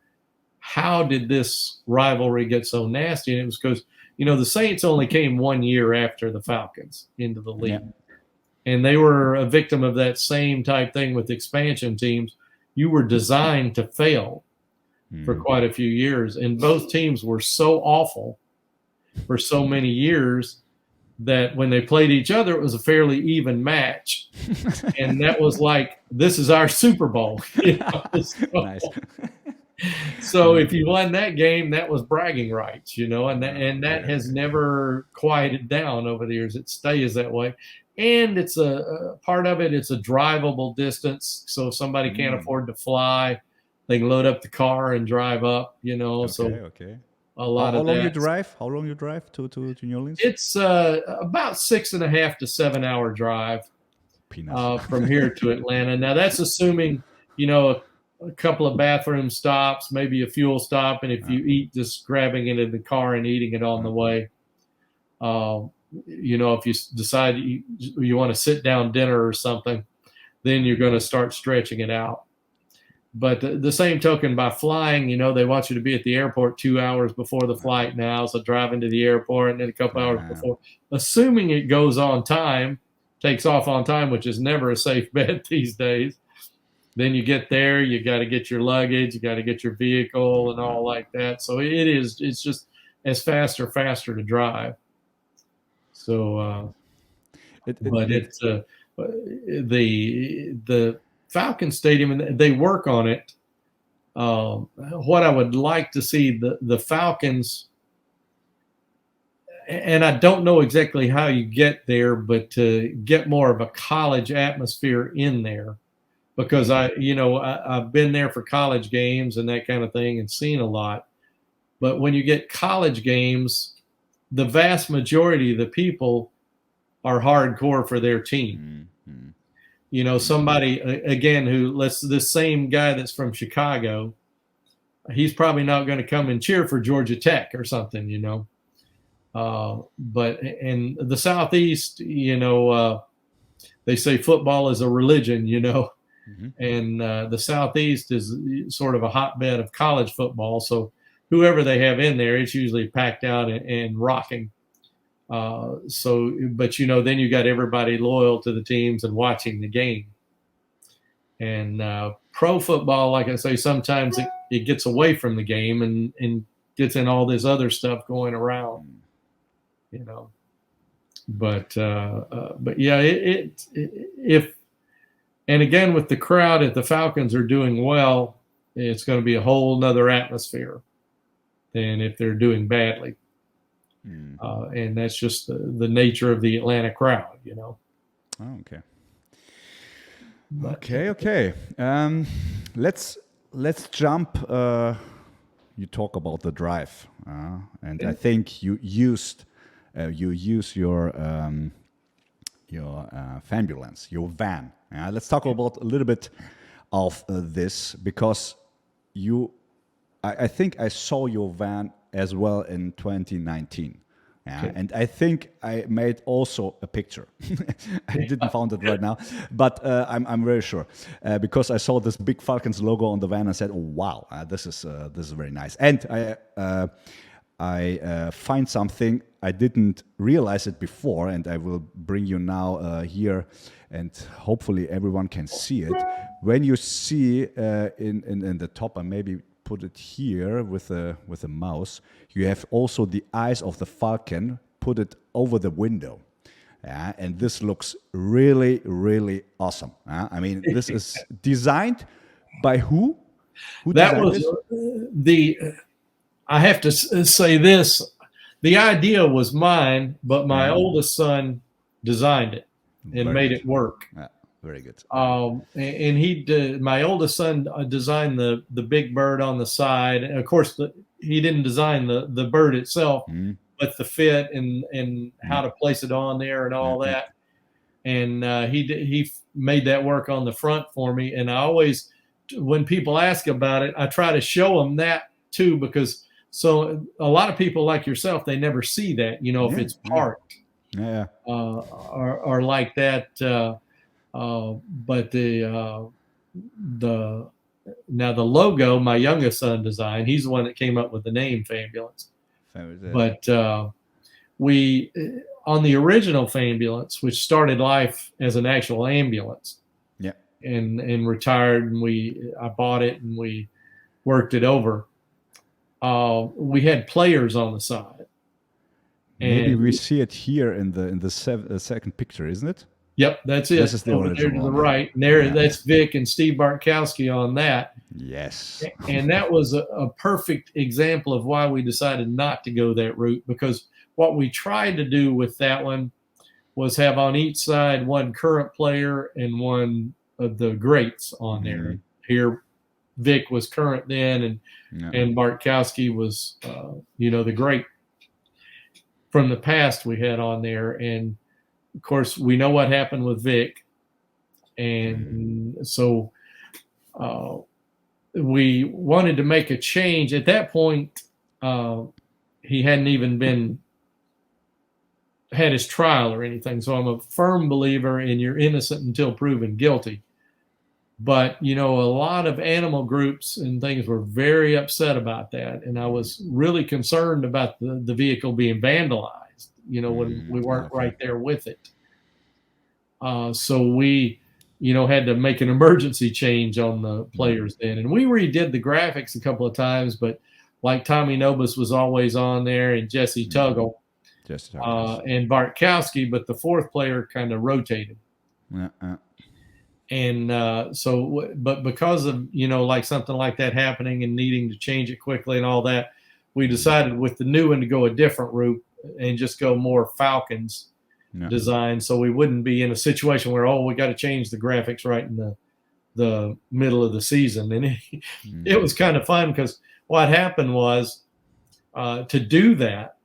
how did this rivalry get so nasty? And it was because, you know, the Saints only came 1 year after the Falcons into the league. Yeah. And they were a victim of that same type thing with expansion teams. You were designed to fail for quite a few years. And both teams were so awful for so many years that when they played each other, it was a fairly even match. And that was like, this is our Super Bowl. You know? Nice. So if you won that game, that was bragging rights, you know, and that has never quieted down over the years. It stays that way. And it's a part of it, it's a drivable distance. So if somebody can't afford to fly, they can load up the car and drive up, you know. Okay. A lot How of long that. you drive? How long you drive to New Orleans? It's about 6.5 to 7 hour drive from here to Atlanta. Now that's assuming, you know, a couple of bathroom stops, maybe a fuel stop, and if you eat, just grabbing it in the car and eating it on the way. You know, if you decide you want to sit down dinner or something, then you're going to start stretching it out. But the same token, by flying, you know, they want you to be at the airport 2 hours before the flight now. So driving to the airport and then a couple hours before, assuming it goes on time, takes off on time, which is never a safe bet these days. Then you get there, you got to get your luggage, you got to get your vehicle and all like that. So it's just as faster to drive. So, the Falcon Stadium, and they work on it. What I would like to see the Falcons, and I don't know exactly how you get there, but to get more of a college atmosphere in there, because I've been there for college games and that kind of thing and seen a lot. But when you get college games, the vast majority of the people are hardcore for their team. Mm-hmm. You know, somebody, again, this same guy that's from Chicago, he's probably not going to come and cheer for Georgia Tech or something, you know. But in the Southeast, you know, they say football is a religion, you know. Mm-hmm. And the Southeast is sort of a hotbed of college football. So whoever they have in there, it's usually packed out and rocking. But you know, then you got everybody loyal to the teams and watching the game. And pro football, like I say, sometimes it gets away from the game and gets in all this other stuff going around, you know. But yeah, and again, with the crowd, if the Falcons are doing well, it's going to be a whole nother atmosphere than if they're doing badly. And that's just the nature of the Atlanta crowd, you know. Oh, okay. Okay. Let's jump. You talk about the drive, and I think you use your Fanbulance, your van. Let's talk about a little bit of this, because I think I saw your van as well in 2019. Okay. And I think I made also a picture. I didn't find it right now, but I'm very sure because I saw this big Falcons logo on the van and said, "Oh wow, this is very nice." And I find something I didn't realize it before, and I will bring you now here, and hopefully everyone can see it. When you see in the top, and maybe put it here with a mouse, you have also the eyes of the falcon, put it over the window. Yeah, and this looks really, really awesome. I mean, this is designed by who? Who That designed was this? I have to say this. The idea was mine, but my oldest son designed it and made it work. Yeah, very good. And my oldest son designed the big bird on the side. And of course, he didn't design the bird itself, but the fit and how to place it on there and all that. And he made that work on the front for me. And I always, when people ask about it, I try to show them that too, because so a lot of people like yourself, they never see that, if it's parked or like that. But now the logo, my youngest son designed. He's the one that came up with the name Fanbulance. But we, on the original Fanbulance, which started life as an actual ambulance, and retired, and I bought it and we worked it over. We had players on the side. Maybe we see it here in the second picture, isn't it? Yep, that's it. This is the over there to the one. right. And there, that's Vic and Steve Bartkowski on that. Yes. And that was a perfect example of why we decided not to go that route, because what we tried to do with that one was have on each side one current player and one of the greats on there. Here, Vic was current then, and Bartkowski was, the great from the past we had on there. And of course, we know what happened with Vic. And so we wanted to make a change. At that point, he hadn't even had his trial or anything. So I'm a firm believer in you're innocent until proven guilty. But, a lot of animal groups and things were very upset about that. And I was really concerned about the vehicle being vandalized, when we weren't right there with it. So we, had to make an emergency change on the players then. And we redid the graphics a couple of times, but like Tommy Nobis was always on there, and Jesse Tuggle and Bartkowski, but the fourth player kind of rotated. And but because of, like something like that happening and needing to change it quickly and all that, we decided with the new one to go a different route and just go more Falcons design. So we wouldn't be in a situation where, we got to change the graphics right in the middle of the season. And it was kind of fun, because what happened was to do that,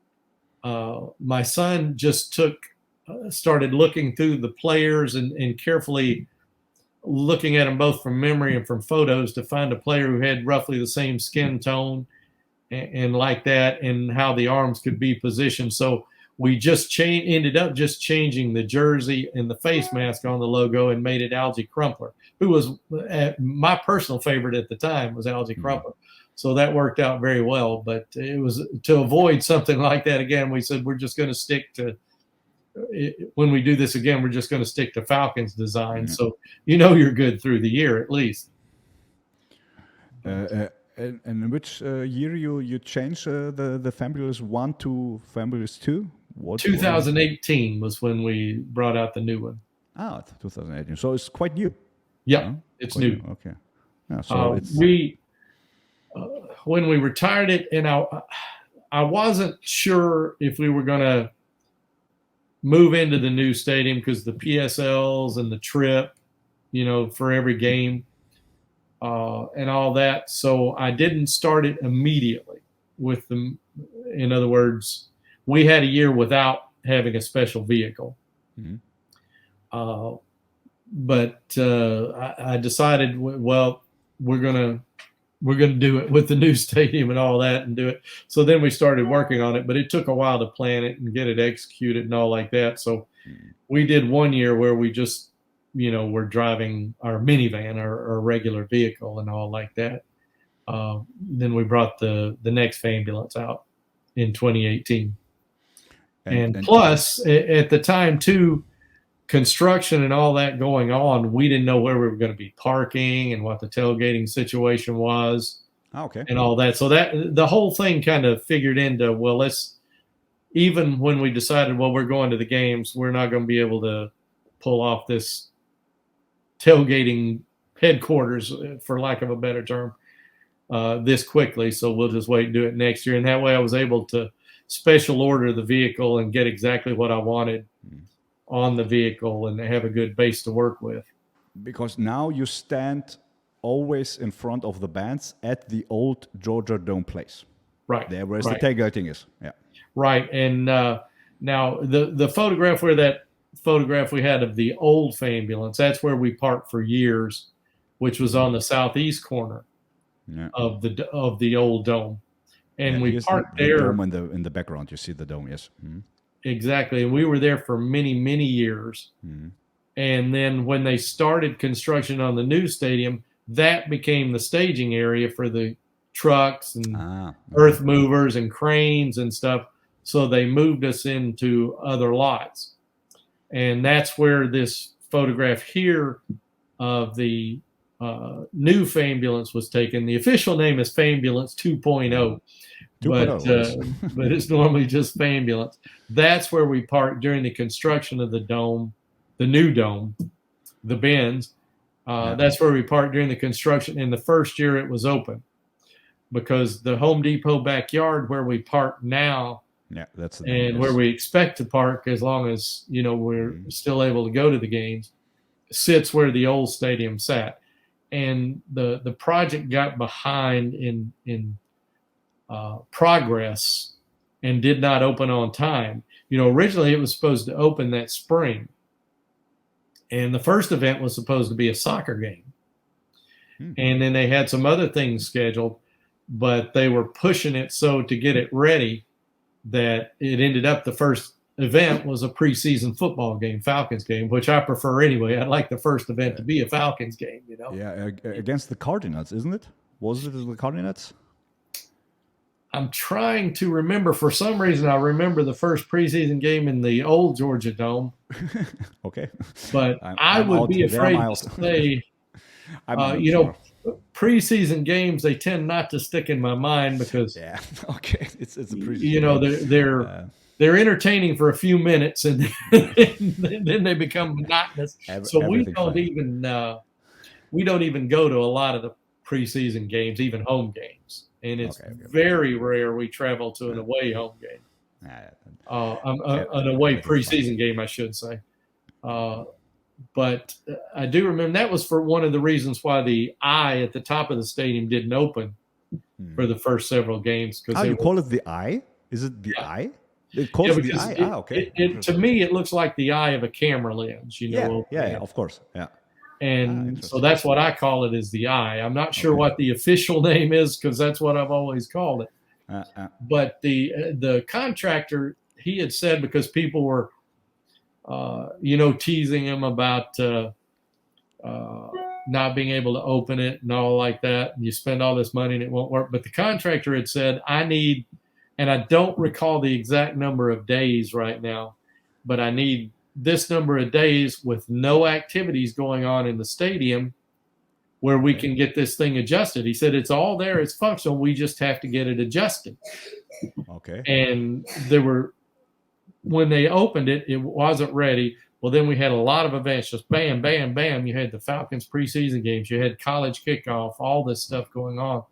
my son just started looking through the players and carefully looking at them both from memory and from photos to find a player who had roughly the same skin tone and like that, and how the arms could be positioned. So we just ended up just changing the jersey and the face mask on the logo and made it Algie Crumpler, who was my personal favorite at the time, was Algie Crumpler. So that worked out very well. But it was to avoid something like that again. We said we're just going to stick to, when we do this again, we're just going to stick to Falcons design. So you're good through the year at least. And in which year you changed the Fanbulance 1 to Fanbulance 2? 2018 was when we brought out the new one. 2018. So it's quite new. Yeah, it's new. Okay. Yeah, so when we retired it, and I wasn't sure if we were going to move into the new stadium, because the PSLs and the trip, for every game and all that. So I didn't start it immediately with them. In other words, we had a year without having a special vehicle. But I decided, well, we're gonna do it with the new stadium and all that and do it. So then we started working on it, but it took a while to plan it and get it executed and all like that. So we did one year where we just, we're driving our minivan, our regular vehicle and all like that. Then we brought the next Fanbulance out in 2018. And plus, at the time too, construction and all that going on, we didn't know where we were going to be parking and what the tailgating situation was. Okay. And all that. So that the whole thing kind of figured into, well, let's even when we decided, well, we're going to the games, we're not going to be able to pull off this tailgating headquarters, for lack of a better term, this quickly. So we'll just wait and do it next year. And that way I was able to special order the vehicle and get exactly what I wanted on the vehicle and have a good base to work with. Because now you stand always in front of the bands at the old Georgia Dome place. Right. There where the tailgating is. Yeah. Right. And now the photograph where that photograph we had of the old Fanbulance, that's where we parked for years, which was on the southeast corner of the old dome. And we parked there. The dome in the background, you see the dome, yes. Mm-hmm. Exactly. And we were there for many, many years. Mm-hmm. And then when they started construction on the new stadium, that became the staging area for the trucks and earth movers and cranes and stuff. So they moved us into other lots. And that's where this photograph here of the new Fanbulance was taken. The official name is Fanbulance 2.0. But it's normally just Fanbulance. That's where we parked during the construction of the dome, the new dome, the bins. That's where we parked during the construction. In the first year it was open, because the Home Depot backyard where we park now, where we expect to park as long as we're still able to go to the games, sits where the old stadium sat. And the project got behind in progress and did not open on time. Originally it was supposed to open that spring, and the first event was supposed to be a soccer game. And then they had some other things scheduled, but they were pushing it so to get it ready that it ended up the first event was a preseason football game, Falcons game, which I prefer anyway. I'd like the first event to be a Falcons game, Yeah, against the Cardinals, isn't it? Was it the Cardinals? I'm trying to remember. For some reason, I remember the first preseason game in the old Georgia Dome. Okay. But I would be afraid to say, preseason games, they tend not to stick in my mind because, it's a preseason. They're entertaining for a few minutes and then they become monotonous. So we don't even go to a lot of the preseason games, even home games. And it's very rare we travel to an away home game. An away preseason game, I should say. But I do remember that was for one of the reasons why the I at the top of the stadium didn't open for the first several games. You call it the I? Is it the I? It calls it the eye. To me, it looks like the eye of a camera lens. Of course. Yeah. And so that's what I call it, is the eye. I'm not sure what the official name is, because that's what I've always called it. But the contractor, he had said, because people were, teasing him about not being able to open it and all like that, and you spend all this money and it won't work. But the contractor had said, and I don't recall the exact number of days right now, but I need this number of days with no activities going on in the stadium where we can get this thing adjusted. He said, it's all there, it's functional, we just have to get it adjusted. Okay. And when they opened it, it wasn't ready. Well, then we had a lot of events, just bam, bam, bam. You had the Falcons preseason games, you had college kickoff, all this stuff going on.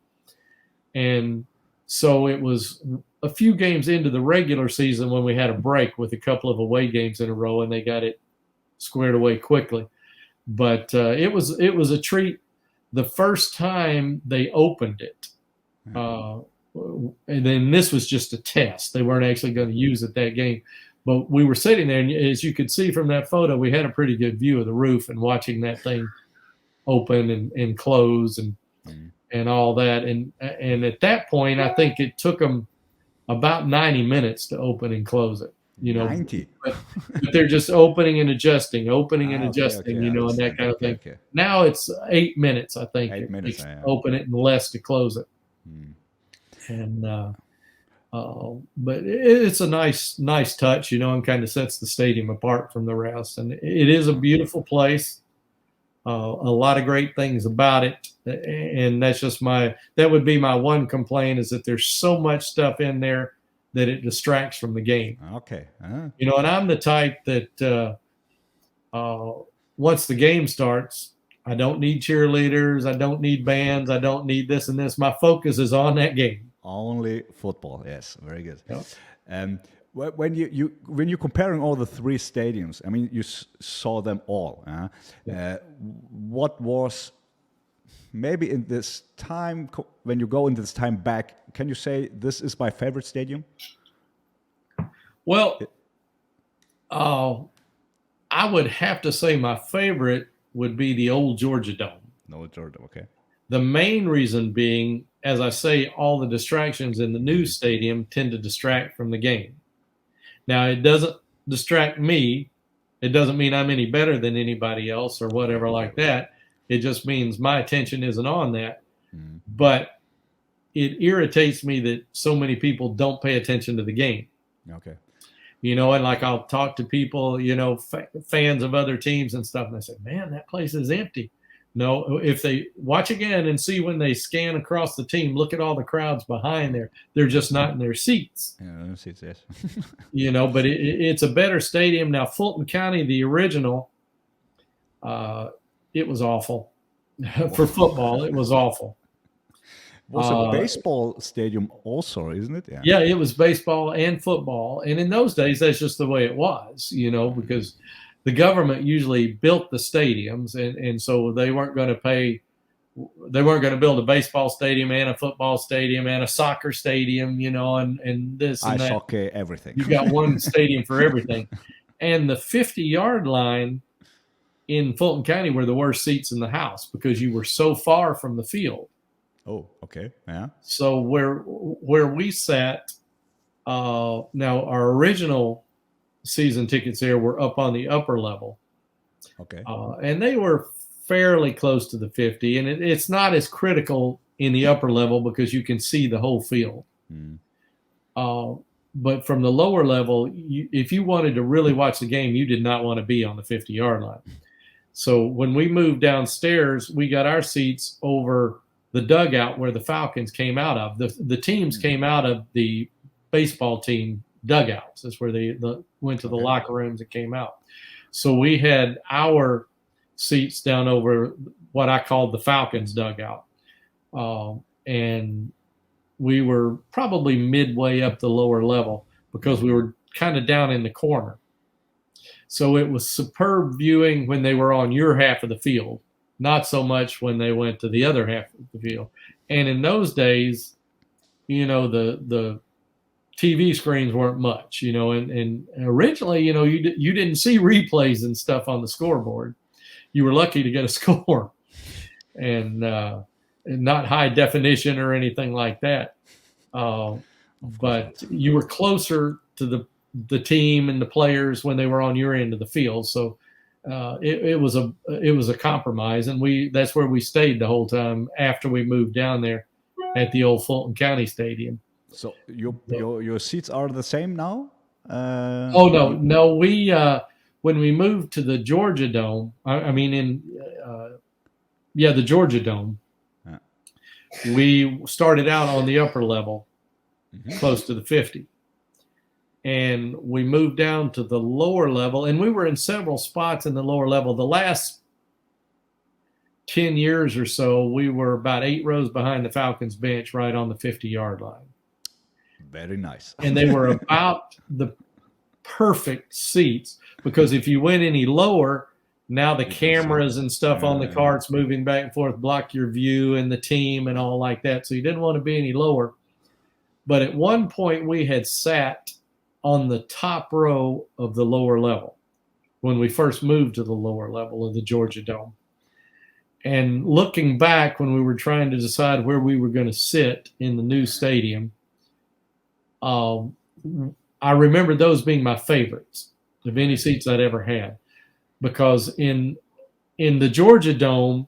And so it was a few games into the regular season when we had a break with a couple of away games in a row, and they got it squared away quickly. But it was a treat the first time they opened it. And then this was just a test. They weren't actually going to use it that game. But we were sitting there, and as you could see from that photo, we had a pretty good view of the roof and watching that thing open and close and all that. And at that point, I think it took them about 90 minutes to open and close it. 90. But they're just opening and adjusing, and that kind of thing. Okay. Now it's 8 minutes, I think. 8 minutes to open it and less to close it. And but it's a nice touch, and kind of sets the stadium apart from the rest. And it is a beautiful place. A lot of great things about it, and that's just that would be my one complaint, is that there's so much stuff in there that it distracts from the game. Okay. You know, and I'm the type that once the game starts, I don't need cheerleaders, I don't need bands, I don't need this and this. My focus is on that game. Only football. Yes, very good. Yep. When you're comparing all the three stadiums, I mean, you saw them all. What was maybe in this time, when you go in this time back, can you say this is my favorite stadium? Well, I would have to say my favorite would be the old Georgia Dome. No, Georgia, okay. The main reason being, as I say, all the distractions in the new stadium tend to distract from the game. Now, it doesn't distract me. It doesn't mean I'm any better than anybody else or whatever like that. It just means my attention isn't on that. But it irritates me that so many people don't pay attention to the game. Okay. You know, and like I'll talk to people, you know, fans of other teams and stuff, and I say, man, that place is empty. No, if they watch again and see when they scan across the team, look at all the crowds behind there. They're just not in their seats. Yeah, seats, yes. You know, but it's a better stadium. Now, Fulton County, the original, it was awful. For football, it was awful. Was a baseball stadium also, isn't it? Yeah, it was baseball and football. And in those days, that's just the way it was, you know, because the government usually built the stadiums. And so they weren't going to build a baseball stadium and a football stadium and a soccer stadium, you know, and this and that. Ice hockey, everything. You got one stadium for everything. And the 50-yard line in Fulton County were the worst seats in the house because you were so far from the field. Oh, okay. Yeah. So where we sat, now our original season tickets there were up on the upper level. Okay. And they were fairly close to the 50. And it's not as critical in the upper level because you can see the whole field. But from the lower level, if you wanted to really watch the game, you did not want to be on the 50-yard line. So when we moved downstairs, we got our seats over the dugout where the Falcons came out of. The teams came out of the baseball team dugouts. That's where they went to the locker rooms and came out. So we had our seats down over what I called the Falcons dugout. And we were probably midway up the lower level because we were kind of down in the corner. So it was superb viewing when they were on your half of the field. Not so much when they went to the other half of the field. And in those days, you know, the TV screens weren't much, you know, and originally, you know, you didn't see replays and stuff on the scoreboard. You were lucky to get a score and not high definition or anything like that. But you were closer to the team and the players when they were on your end of the field. So it was a compromise, and that's where we stayed the whole time after we moved down there at the old Fulton County Stadium. So your seats are the same now? Oh no, we when we moved to the Georgia Dome, the Georgia Dome, we started out on the upper level, close to the 50. And we moved down to the lower level, and we were in several spots in the lower level. The last 10 years or so, we were about 8 rows behind the Falcons bench, right on the 50-yard line. Very nice. And they were about the perfect seats, because if you went any lower, now the cameras and stuff on the carts moving back and forth block your view and the team and all like that. So you didn't want to be any lower. But at one point, we had sat on the top row of the lower level when we first moved to the lower level of the Georgia Dome. And looking back when we were trying to decide where we were going to sit in the new stadium, I remember those being my favorites of any seats I'd ever had, because in the Georgia Dome,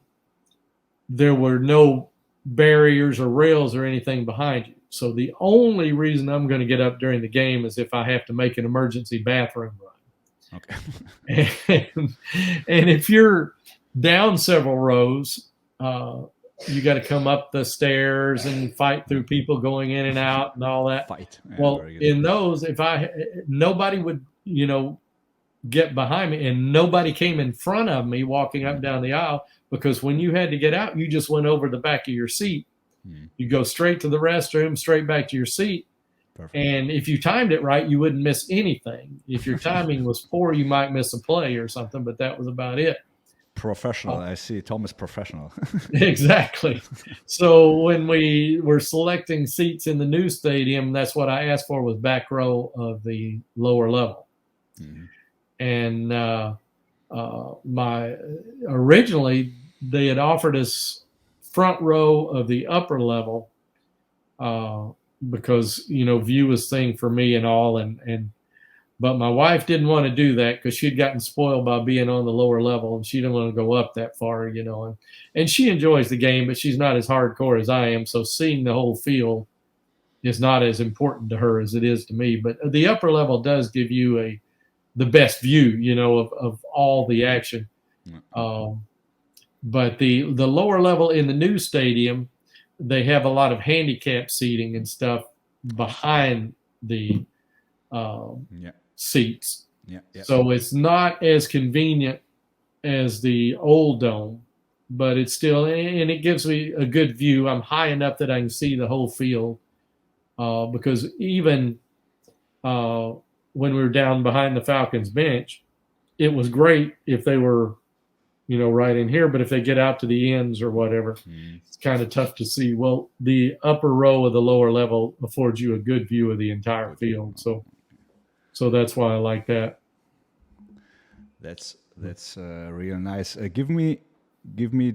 there were no barriers or rails or anything behind you. So the only reason I'm going to get up during the game is if I have to make an emergency bathroom run. Okay. And if you're down several rows, you got to come up the stairs and fight through people going in and out and all that. Fight. Yeah, well, in those, nobody would, get behind me, and nobody came in front of me walking up and down the aisle, because when you had to get out, you just went over the back of your seat. You go straight to the restroom, straight back to your seat. Perfect. And if you timed it right, you wouldn't miss anything. If your timing was poor, you might miss a play or something, but that was about it. Professional. I see. Tom is professional. Exactly. So when we were selecting seats in the new stadium, that's what I asked for, was back row of the lower level. And originally they had offered us front row of the upper level, because view was thing for me and all, but my wife didn't want to do that because she'd gotten spoiled by being on the lower level, and she didn't want to go up that far, and she enjoys the game, but she's not as hardcore as I am, so seeing the whole field is not as important to her as it is to me. But the upper level does give you the best view, of all the action. But the lower level in the new stadium, they have a lot of handicap seating and stuff behind the seats. So it's not as convenient as the old dome, but it's still, and it gives me a good view. I'm high enough that I can see the whole field, because even when we were down behind the Falcons bench, it was great if they were, right in here. But if they get out to the ends or whatever, it's kind of tough to see. Well, the upper row of the lower level affords you a good view of the entire field. So that's why I like that. That's real nice. Give me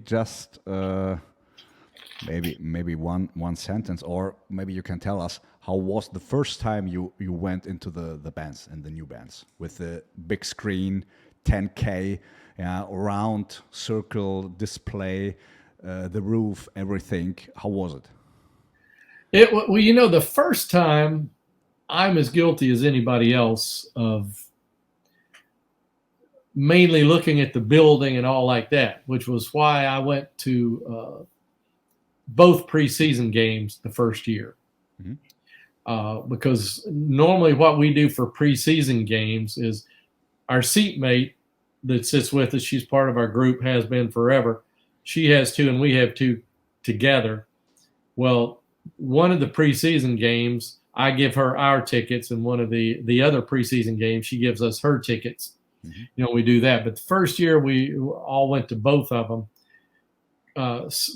just maybe one sentence, or maybe you can tell us, how was the first time you went into the bands and the new bands with the big screen, 10K, round circle display, the roof, everything? How was it? Well, the first time, I'm as guilty as anybody else of mainly looking at the building and all like that, which was why I went to both preseason games the first year. Because normally what we do for preseason games is our seatmate that sits with us, she's part of our group, has been forever. She has two and we have two together. Well, one of the preseason games, I give her our tickets, and one of the other preseason games, she gives us her tickets. We do that. But the first year we all went to both of them,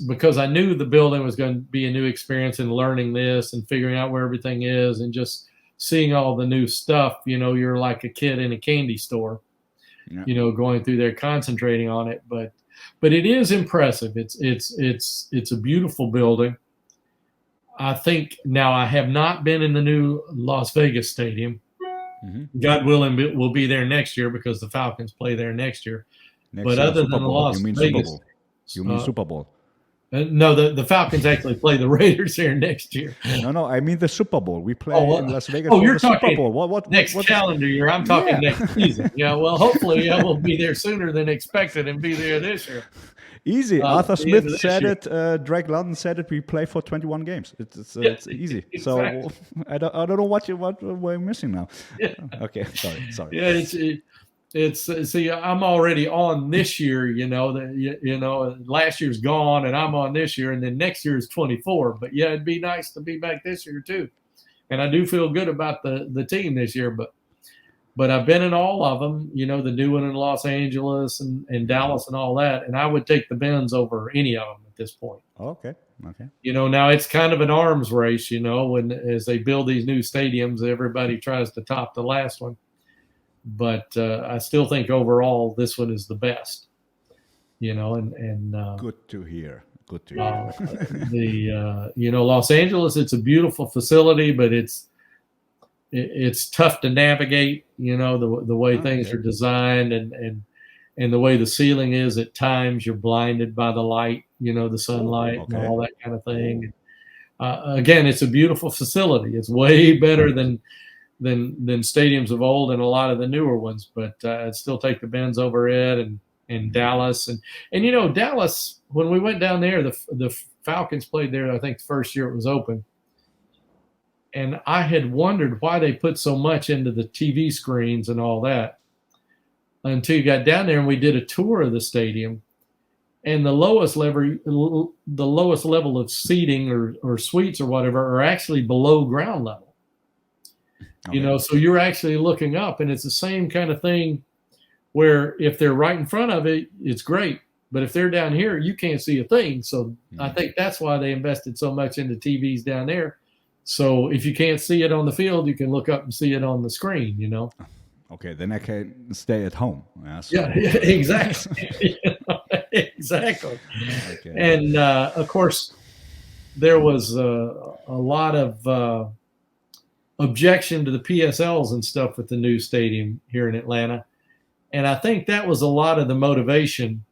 because I knew the building was going to be a new experience, and learning this and figuring out where everything is and just seeing all the new stuff. You're like a kid in a candy store, going through there, concentrating on it. But it is impressive. It's a beautiful building. I think now, I have not been in the new Las Vegas stadium. God willing, we'll be there next year because the Falcons play there next year. But other than the Las Vegas, you mean Super Bowl? No, the Falcons actually play the Raiders here next year. No, I mean the Super Bowl. We play in Las Vegas. You're talking Super Bowl. What calendar year? I'm talking next season. Yeah, well, hopefully we'll be there sooner than expected and be there this year. Easy. Arthur Smith said it. Drake London said it. We play for 21 games. It's easy. Exactly. So I don't know what we're missing now. Yeah. Okay, sorry. Yeah, it's see, I'm already on this year. Last year's gone, and I'm on this year, and then next year is 24. But yeah, it'd be nice to be back this year too. And I do feel good about the team this year, but I've been in all of them, the new one in Los Angeles and Dallas and all that. And I would take the Benz over any of them at this point. Okay. Now it's kind of an arms race, as they build these new stadiums, everybody tries to top the last one. But I still think overall this one is the best, and good to hear. Los Angeles, it's a beautiful facility, but it's tough to navigate, the way things are designed and the way the ceiling is. At times you're blinded by the light, the sunlight and all that kind of thing. Again, it's a beautiful facility. It's way better than stadiums of old and a lot of the newer ones, but I'd still take the Benz over it. and Dallas. And you know, Dallas, when we went down there, the Falcons played there, I think the first year it was open. And I had wondered why they put so much into the TV screens and all that until you got down there and we did a tour of the stadium. And the lowest level of seating or suites or whatever are actually below ground level. Okay. You know, so you're actually looking up, and it's the same kind of thing where if they're right in front of it, it's great. But if they're down here, you can't see a thing. So I think that's why they invested so much into TVs down there. So if you can't see it on the field, you can look up and see it on the screen, you know. Okay, then I can stay at home. Yeah, exactly. Exactly. Okay. And, of course, there was a lot of objection to the PSLs and stuff with the new stadium here in Atlanta. And I think that was a lot of the motivation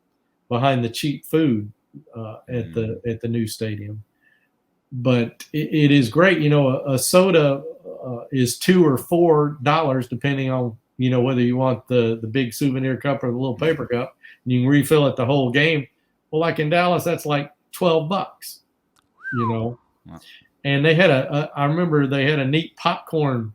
behind the cheap food at the new stadium. But it is great. You know, a soda is $2 or $4 depending on, you know, whether you want the big souvenir cup or the little paper cup. And you can refill it the whole game. Well, like in Dallas, that's like $12, you know. Wow. And they had I remember they had a neat popcorn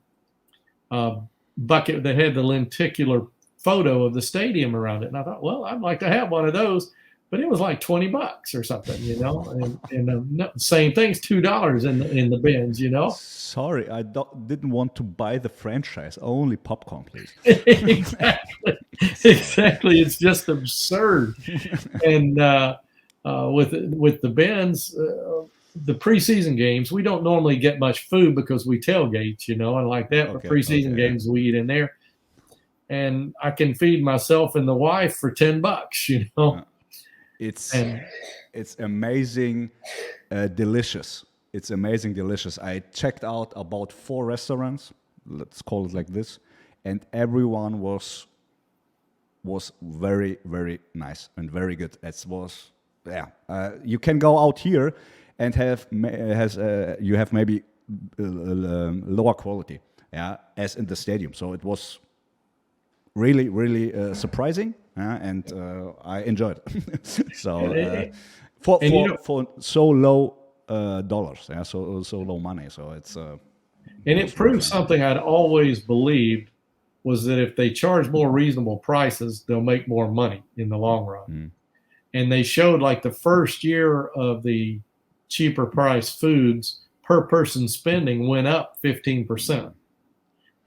bucket that had the lenticular photo of the stadium around it. And I thought, well, I'd like to have one of those. But it was like $20 or something, you know, and same thing's $2 in the bins, you know. Sorry, I didn't want to buy the franchise. Only popcorn, please. Exactly. It's just absurd. And with the bins, the preseason games, we don't normally get much food because we tailgate, you know, and like that. But preseason games, we eat in there, and I can feed myself and the wife for $10, you know. It's amazing, delicious. It's amazing, delicious. I checked out about 4 restaurants, let's call it like this, and everyone was very, very nice and very good. You can go out here and you have maybe lower quality, as in the stadium. So it was really, really surprising. And I enjoyed it. So for so low dollars, so low money. So it's and it proves something I'd always believed was that if they charge more reasonable prices, they'll make more money in the long run. And they showed like the first year of the cheaper price foods per person spending went up 15%.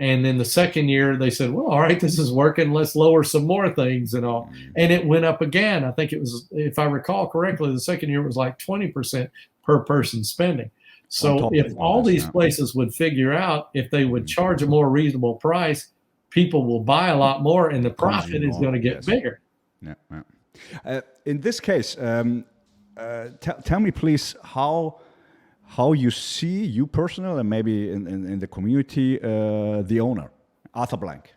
And then the second year, they said, well, all right, this is working. Let's lower some more things and all. And it went up again. I think it was, if I recall correctly, the second year was like 20% per person spending. So if all these places would figure out if they would charge a more reasonable price, people will buy a lot more and the profit is going to get bigger. In this case, tell me, please, how you see, you personally, and maybe in the community, the owner, Arthur Blank.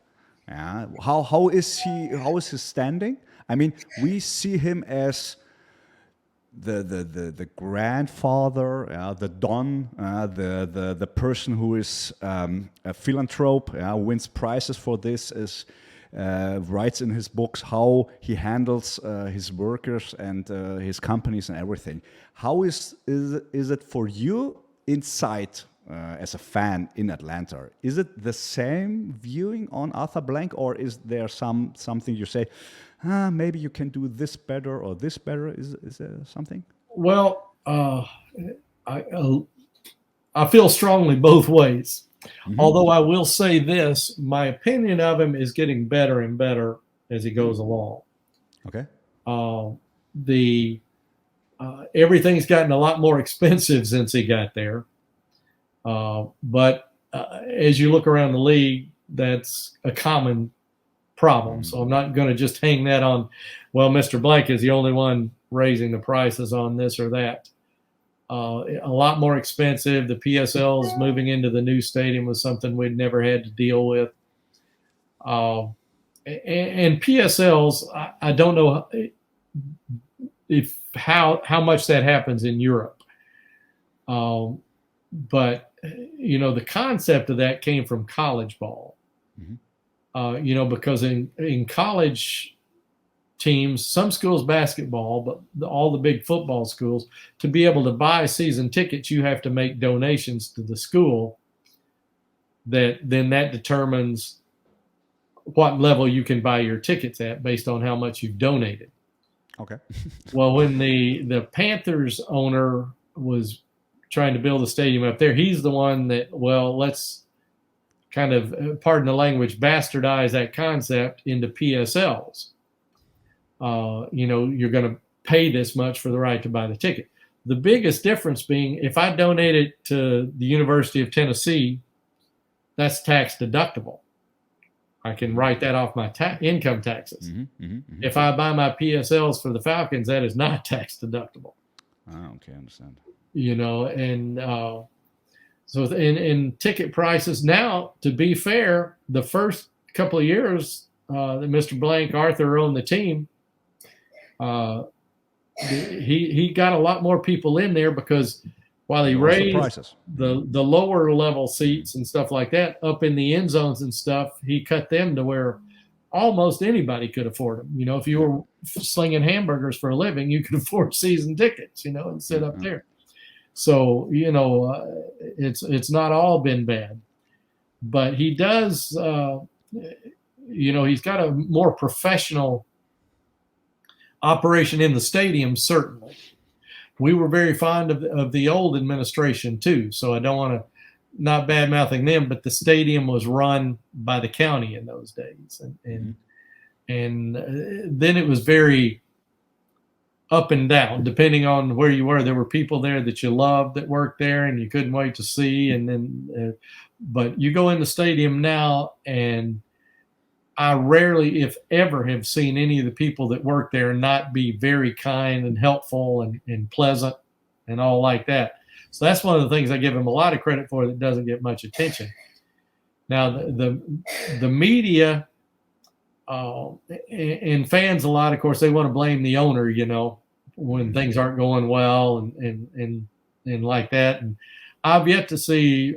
Yeah. How is his standing? I mean, we see him as the grandfather, the Don, the person who is a philanthrope, wins prizes for this, writes in his books how he handles his workers and his companies and everything. How is it for you inside as a fan in Atlanta? Is it the same viewing on Arthur Blank, or is there something you say, maybe you can do this better or this better? Is there something? Well, I feel strongly both ways. Although I will say this, my opinion of him is getting better and better as he goes along. Okay. Everything's gotten a lot more expensive since he got there. But as you look around the league, that's a common problem. So I'm not going to just hang that on, well, Mr. Blank is the only one raising the prices on this or that. A lot more expensive. The PSLs moving into the new stadium was something we'd never had to deal with. And PSLs, I don't know how much that happens in Europe. But, you know, the concept of that came from college ball. You know, because in college teams, some schools basketball, but all the big football schools, to be able to buy season tickets, you have to make donations to the school. That determines what level you can buy your tickets at based on how much you've donated. Okay. Well, when the Panthers owner was trying to build a stadium up there, he's the one that, well, let's kind of, pardon the language, bastardize that concept into PSLs. You're going to pay this much for the right to buy the ticket. The biggest difference being, if I donate it to the University of Tennessee, that's tax deductible. I can write that off my income taxes. If I buy my PSLs for the Falcons, that is not tax deductible. Okay, I understand. So in ticket prices now, to be fair, the first couple of years that Mr. Blank Arthur owned the team, he got a lot more people in there, because while he raised the lower level seats and stuff like that up in the end zones and stuff, he cut them to where almost anybody could afford them. If you were slinging hamburgers for a living, you could afford season tickets, and sit up there. So, it's not all been bad, but he does, he's got a more professional operation in the stadium, certainly. We were very fond of the old administration too, so I don't want to, not bad-mouthing them, but the stadium was run by the county in those days, and then it was very up and down depending on where you were. There were people there that you loved that worked there, and you couldn't wait to see. And then, but you go in the stadium now, and I rarely, if ever, have seen any of the people that work there not be very kind and helpful and pleasant and all like that. So that's one of the things I give him a lot of credit for that doesn't get much attention. Now, the media and fans a lot, of course, they want to blame the owner, when things aren't going well and like that. And I've yet to see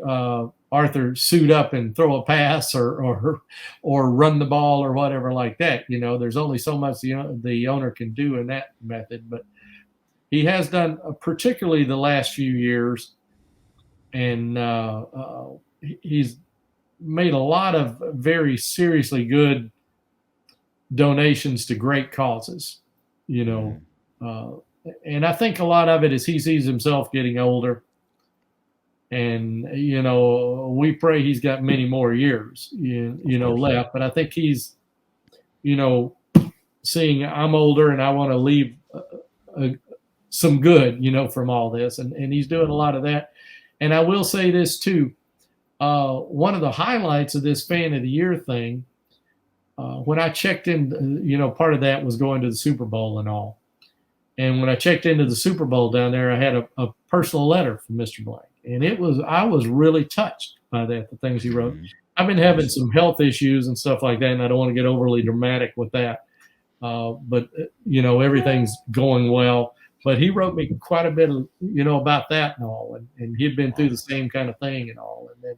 Arthur suit up and throw a pass or run the ball or whatever like that. There's only so much the owner can do in that method, but he has done, particularly the last few years, and he's made a lot of very seriously good donations to great causes, and I think a lot of it is he sees himself getting older. And, we pray he's got many more years, left. But I think he's, seeing I'm older and I want to leave some good, from all this. And he's doing a lot of that. And I will say this, too. One of the highlights of this Fan of the Year thing, when I checked in, part of that was going to the Super Bowl and all. And when I checked into the Super Bowl down there, I had a personal letter from Mr. Blank. And I was really touched by that, the things he wrote. I've been having some health issues and stuff like that, and I don't want to get overly dramatic with that. But everything's going well. But he wrote me quite a bit of, about that and all. And he'd been through the same kind of thing and all. And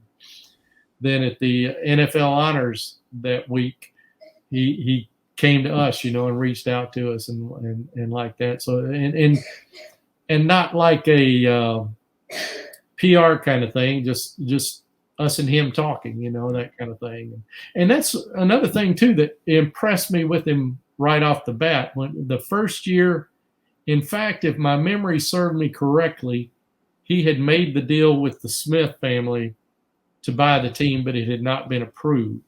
then at the NFL honors that week, he came to us, and reached out to us and like that. So, and not like a PR kind of thing, just us and him talking, that kind of thing. And that's another thing too that impressed me with him right off the bat. When the first year, in fact, if my memory served me correctly, he had made the deal with the Smith family to buy the team, but it had not been approved.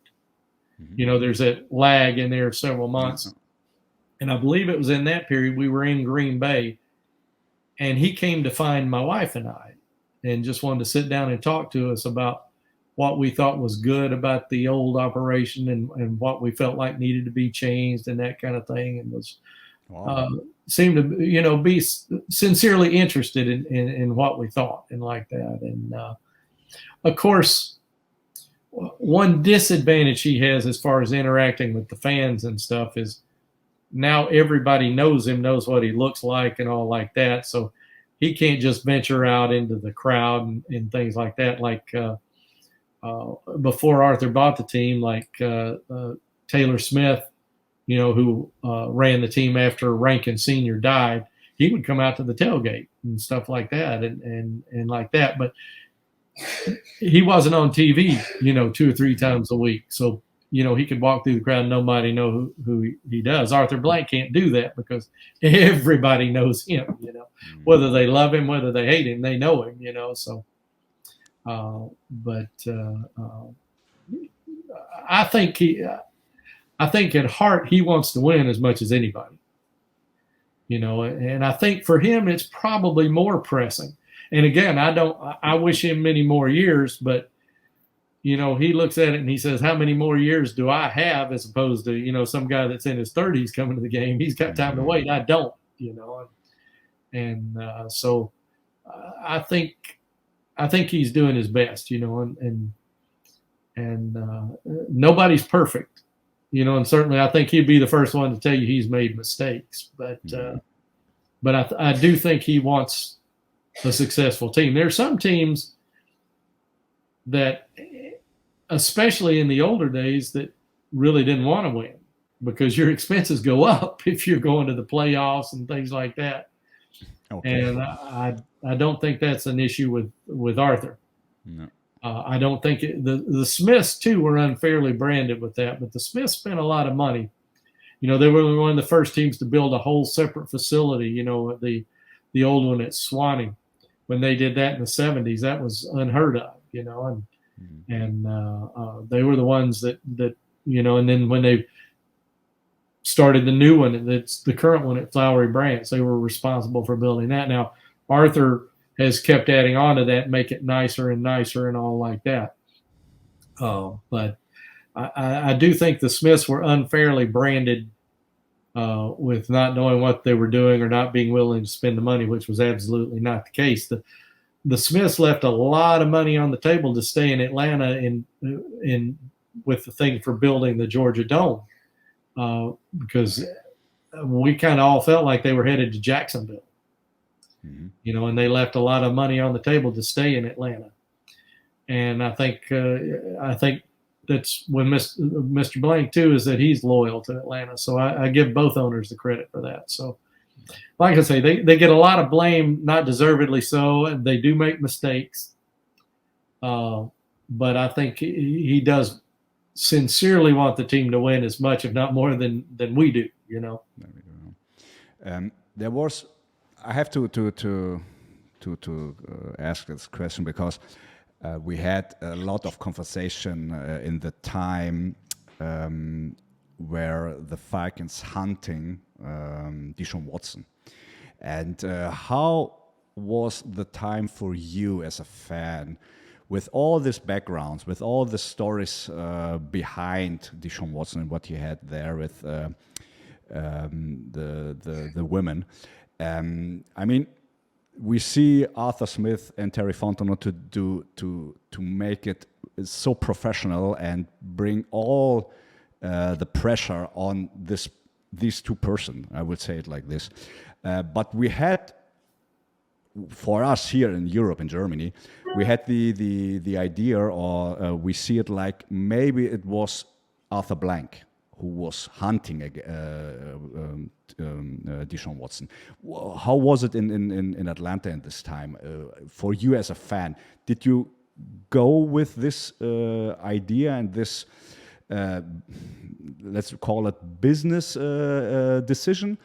There's that lag in there of several months. And I believe it was in that period we were in Green Bay, and he came to find my wife and I and just wanted to sit down and talk to us about what we thought was good about the old operation and what we felt like needed to be changed and that kind of thing. And was seemed to, be sincerely interested in what we thought and like that. And of course, one disadvantage he has as far as interacting with the fans and stuff is now everybody knows him, knows what he looks like and all like that. So he can't just venture out into the crowd and things like that. Like before Arthur bought the team, like Taylor Smith who ran the team after Rankin Sr. died, he would come out to the tailgate and stuff like that, and like that. But he wasn't on TV, 2 or 3 times a week. So, he could walk through the crowd and nobody know who he does. Arthur Blank can't do that because everybody knows him, whether they love him, whether they hate him, they know him, so. I think at heart he wants to win as much as anybody, and I think for him it's probably more pressing. And again, I wish him many more years, but he looks at it and he says, how many more years do I have, as opposed to, some guy that's in his 30s coming to the game, he's got time to wait. I don't, and so I think he's doing his best, and nobody's perfect, and certainly I think he'd be the first one to tell you he's made mistakes, but I do think he wants a successful team. There are some teams that, especially in the older days, that really didn't want to win because your expenses go up if you're going to the playoffs and things like that. Okay. And I don't think that's an issue with Arthur. No. I don't think the Smiths too were unfairly branded with that, but the Smiths spent a lot of money. They were one of the first teams to build a whole separate facility. The old one at Swanee. When they did that in the 70s, that was unheard of, and they were the ones that and then when they started the new one, that's the current one at Flowery Branch, they were responsible for building that. Now, Arthur has kept adding on to that, make it nicer and nicer and all like that. But I do think the Smiths were unfairly branded with not knowing what they were doing or not being willing to spend the money, which was absolutely not the case. The Smiths left a lot of money on the table to stay in Atlanta in with the thing for building the Georgia Dome, because we kind of all felt like they were headed to Jacksonville, and they left a lot of money on the table to stay in Atlanta. And I think that's when Mr. Blank too, is that he's loyal to Atlanta. So I give both owners the credit for that. So like I say, they get a lot of blame, not deservedly so, and they do make mistakes. But I think he does sincerely want the team to win as much, if not more than we do, There was, I have to ask this question because we had a lot of conversation in the time where the Falcons hunting Deshaun Watson. And how was the time for you as a fan, with all these backgrounds, with all the stories behind Deshaun Watson and what you had there with the women? I mean, we see Arthur Smith and Terry Fontenot to make it so professional and bring all the pressure on these two persons. I would say it like this. But we had, for us here in Europe, in Germany, we had the idea, or we see it like maybe it was Arthur Blank who was hunting Deshaun Watson. How was it in Atlanta in this time? For you as a fan, did you go with this idea and this, let's call it business decision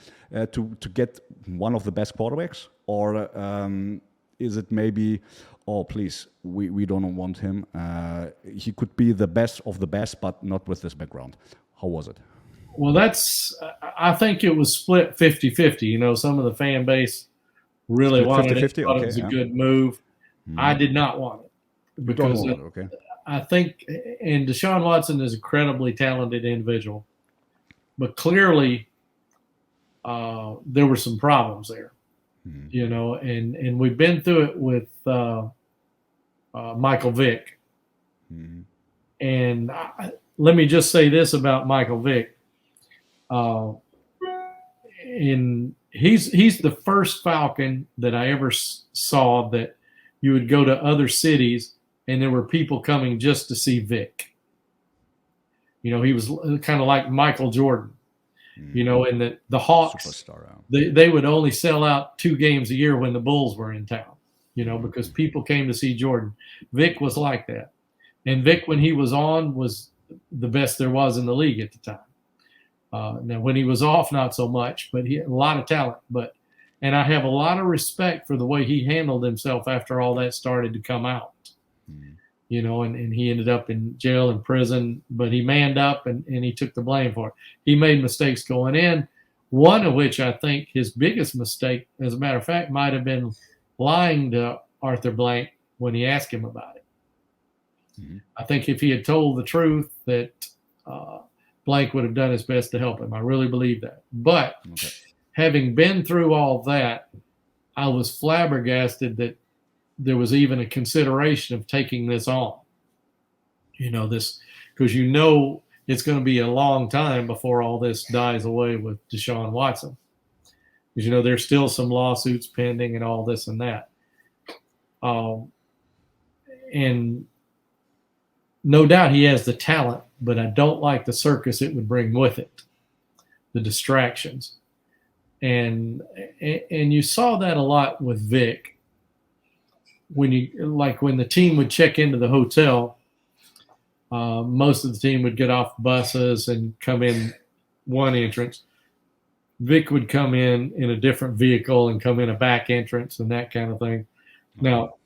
to get one of the best quarterbacks? Or is it maybe, oh, please, we don't want him. He could be the best of the best, but not with this background. How was it? Well, I think it was split 50-50. Some of the fan base really split wanted 50-50? It, thought it was a good move. I did not want it. Because okay. I think, and Deshaun Watson is an incredibly talented individual, but clearly there were some problems there. And we've been through it with Michael Vick. And let me just say this about Michael Vick. He's the first Falcon that I ever saw that you would go to other cities and there were people coming just to see Vick. He was kind of like Michael Jordan. You know, and the Hawks, they would only sell out 2 games a year when the Bulls were in town, you know, because people came to see Jordan. Vic was like that. And Vic, when he was on, was the best there was in the league at the time. Now, when he was off, not so much, but he had a lot of talent. And I have a lot of respect for the way he handled himself after all that started to come out. You know, and he ended up in jail and prison, but he manned up and he took the blame for it. He made mistakes going in, one of which I think his biggest mistake, as a matter of fact, might have been lying to Arthur Blank when he asked him about it. I think if he had told the truth, that Blank would have done his best to help him. I really believe that. But having been through all that, I was flabbergasted that there was even a consideration of taking this on, you know, this, because you know it's going to be a long time before all this dies away with Deshaun Watson, because, you know, there's still some lawsuits pending and all this and that. And no doubt he has the talent, but I don't like the circus it would bring with it, the distractions. And you saw that a lot with Vic. When the team would check into the hotel, most of the team would get off buses and come in one entrance. Vic would come in a different vehicle and come in a back entrance and that kind of thing. Now,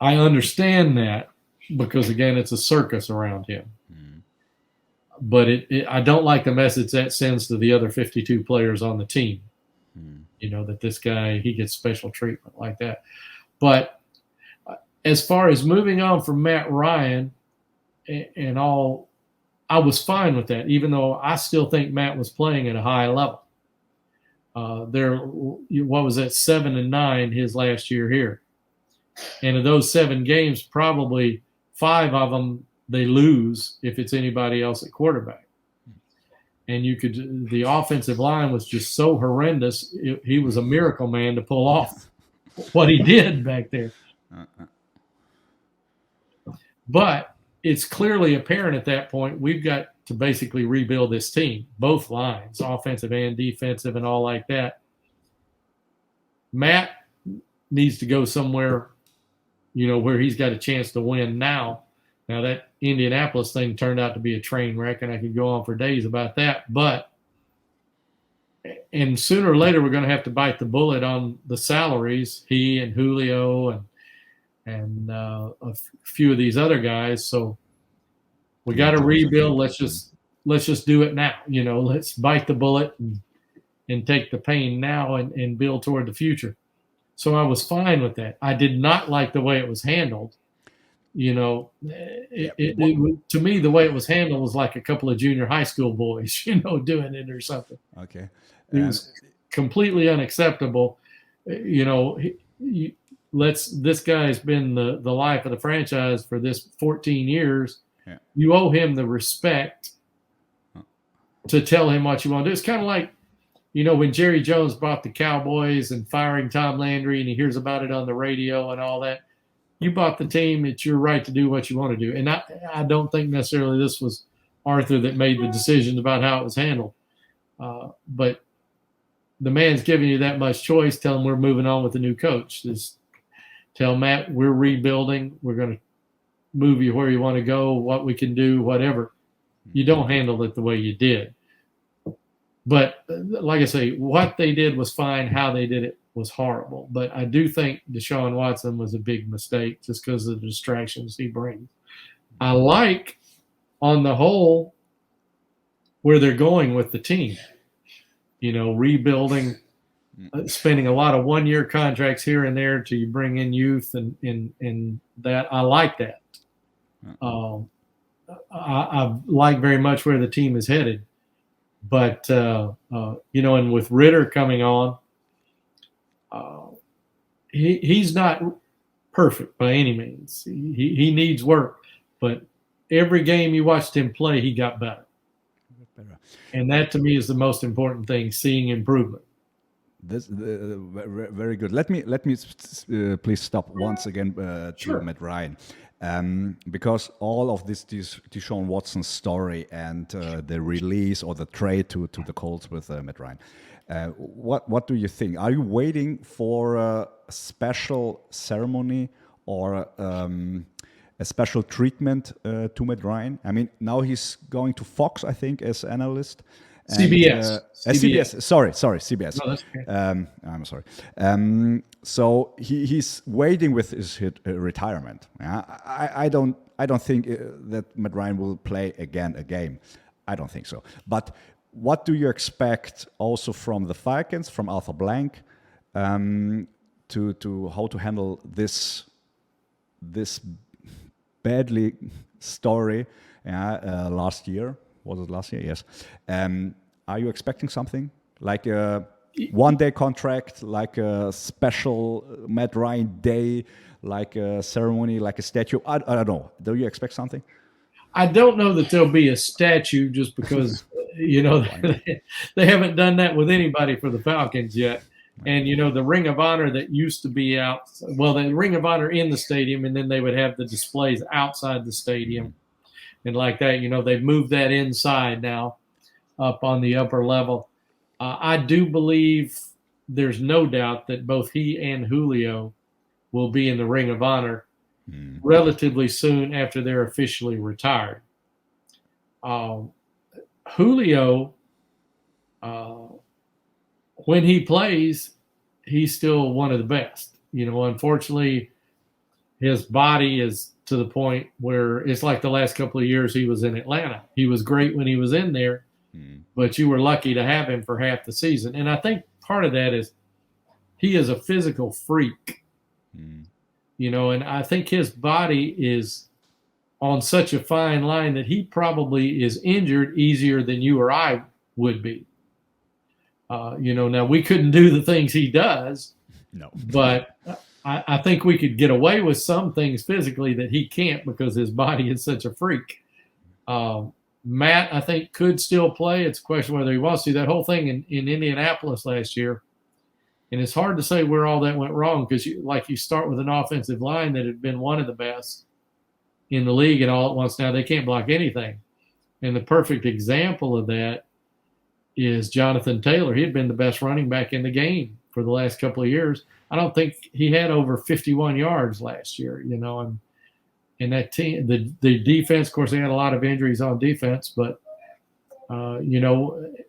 I understand that because, again, it's a circus around him. But I don't like the message that sends to the other 52 players on the team, you know, that this guy, he gets special treatment like that. But as far as moving on from Matt Ryan and all, I was fine with that, even though I still think Matt was playing at a high level. What was that, 7-9 his last year here? And of those 7 games, probably 5 of them they lose if it's anybody else at quarterback. And the offensive line was just so horrendous. He was a miracle man to pull off what he did back there. But it's clearly apparent at that point we've got to basically rebuild this team, both lines, offensive and defensive and all like that. Matt needs to go somewhere, you know, where he's got a chance to win now. Now, that Indianapolis thing turned out to be a train wreck, and I could go on for days about that. And sooner or later, we're going to have to bite the bullet on the salaries, he and Julio and a few of these other guys. So we got to rebuild. Let's just do it now. You know, let's bite the bullet and take the pain now and build toward the future. So I was fine with that. I did not like the way it was handled. You know, to me, the way it was handled was like a couple of junior high school boys, you know, doing it or something. Okay. It was completely unacceptable. You know, this guy's been the life of the franchise for this 14 years. Yeah. You owe him the respect to tell him what you want to do. It's kind of like, you know, when Jerry Jones bought the Cowboys and firing Tom Landry and he hears about it on the radio and all that. You bought the team. It's your right to do what you want to do. And I don't think necessarily this was Arthur that made the decisions about how it was handled. But the man's giving you that much choice. Tell him we're moving on with the new coach. Just tell Matt we're rebuilding. We're going to move you where you want to go, what we can do, whatever. You don't handle it the way you did. But like I say, what they did was fine. How they did it was horrible. But I do think Deshaun Watson was a big mistake just because of the distractions he brings. I like, on the whole, where they're going with the team. You know, rebuilding, spending a lot of one-year contracts here and there till you bring in youth and that. I like that. I like very much where the team is headed. But, you know, and with Ritter coming on, he's not perfect by any means. He needs work. But every game you watched him play, he got better. And that, to me, is the most important thing, seeing improvement. This very good. Let me please stop once again to Sure. Matt Ryan. Because all of this Deshaun Watson story and the release or the trade to the Colts with Matt Ryan. What do you think? Are you waiting for a special ceremony or a special treatment to Matt Ryan? I mean, now he's going to Fox, I think, as analyst. CBS. CBS. Sorry, CBS. No, that's okay. I'm sorry. So he's waiting with his retirement. I don't think that Matt Ryan will play again a game. I don't think so. But what do you expect also from the Falcons, from Arthur Blank, to how to handle this badly story last year? Was it last year? Yes. Are you expecting something like a one-day contract, like a special Matt Ryan day, like a ceremony, like a statue? I don't know. Do you expect something? I don't know that there'll be a statue just because, they haven't done that with anybody for the Falcons yet. And, the Ring of Honor that used to be the Ring of Honor in the stadium, and then they would have the displays outside the stadium. And like that, they've moved that inside now up on the upper level. I do believe there's no doubt that both he and Julio will be in the Ring of Honor relatively soon after they're officially retired. Julio, when he plays, he's still one of the best. Unfortunately, his body is to the point where it's like the last couple of years he was in Atlanta. He was great when he was in there, but you were lucky to have him for half the season. And I think part of that is he is a physical freak, and I think his body is on such a fine line that he probably is injured easier than you or I would be. Now we couldn't do the things he does, no, but I think we could get away with some things physically that he can't because his body is such a freak. Matt, I think, could still play. It's a question whether he wants to. That whole thing in Indianapolis last year, and it's hard to say where all that went wrong because you start with an offensive line that had been one of the best in the league, and all at once now they can't block anything. And the perfect example of that is Jonathan Taylor. He had been the best running back in the game for the last couple of years. I don't think he had over 51 yards last year, and that team, the defense, of course, they had a lot of injuries on defense, but, and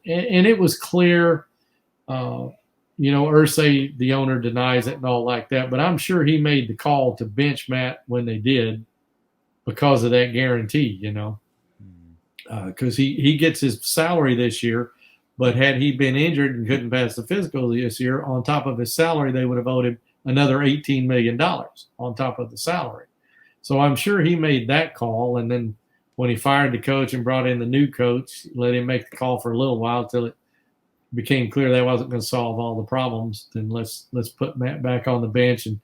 it was clear, Irsay, the owner, denies it and all like that, but I'm sure he made the call to bench Matt when they did because of that guarantee, because he gets his salary this year. But had he been injured and couldn't pass the physical this year, on top of his salary, they would have owed him another $18 million on top of the salary. So I'm sure he made that call. And then when he fired the coach and brought in the new coach, let him make the call for a little while until it became clear that wasn't going to solve all the problems. Then let's put Matt back on the bench and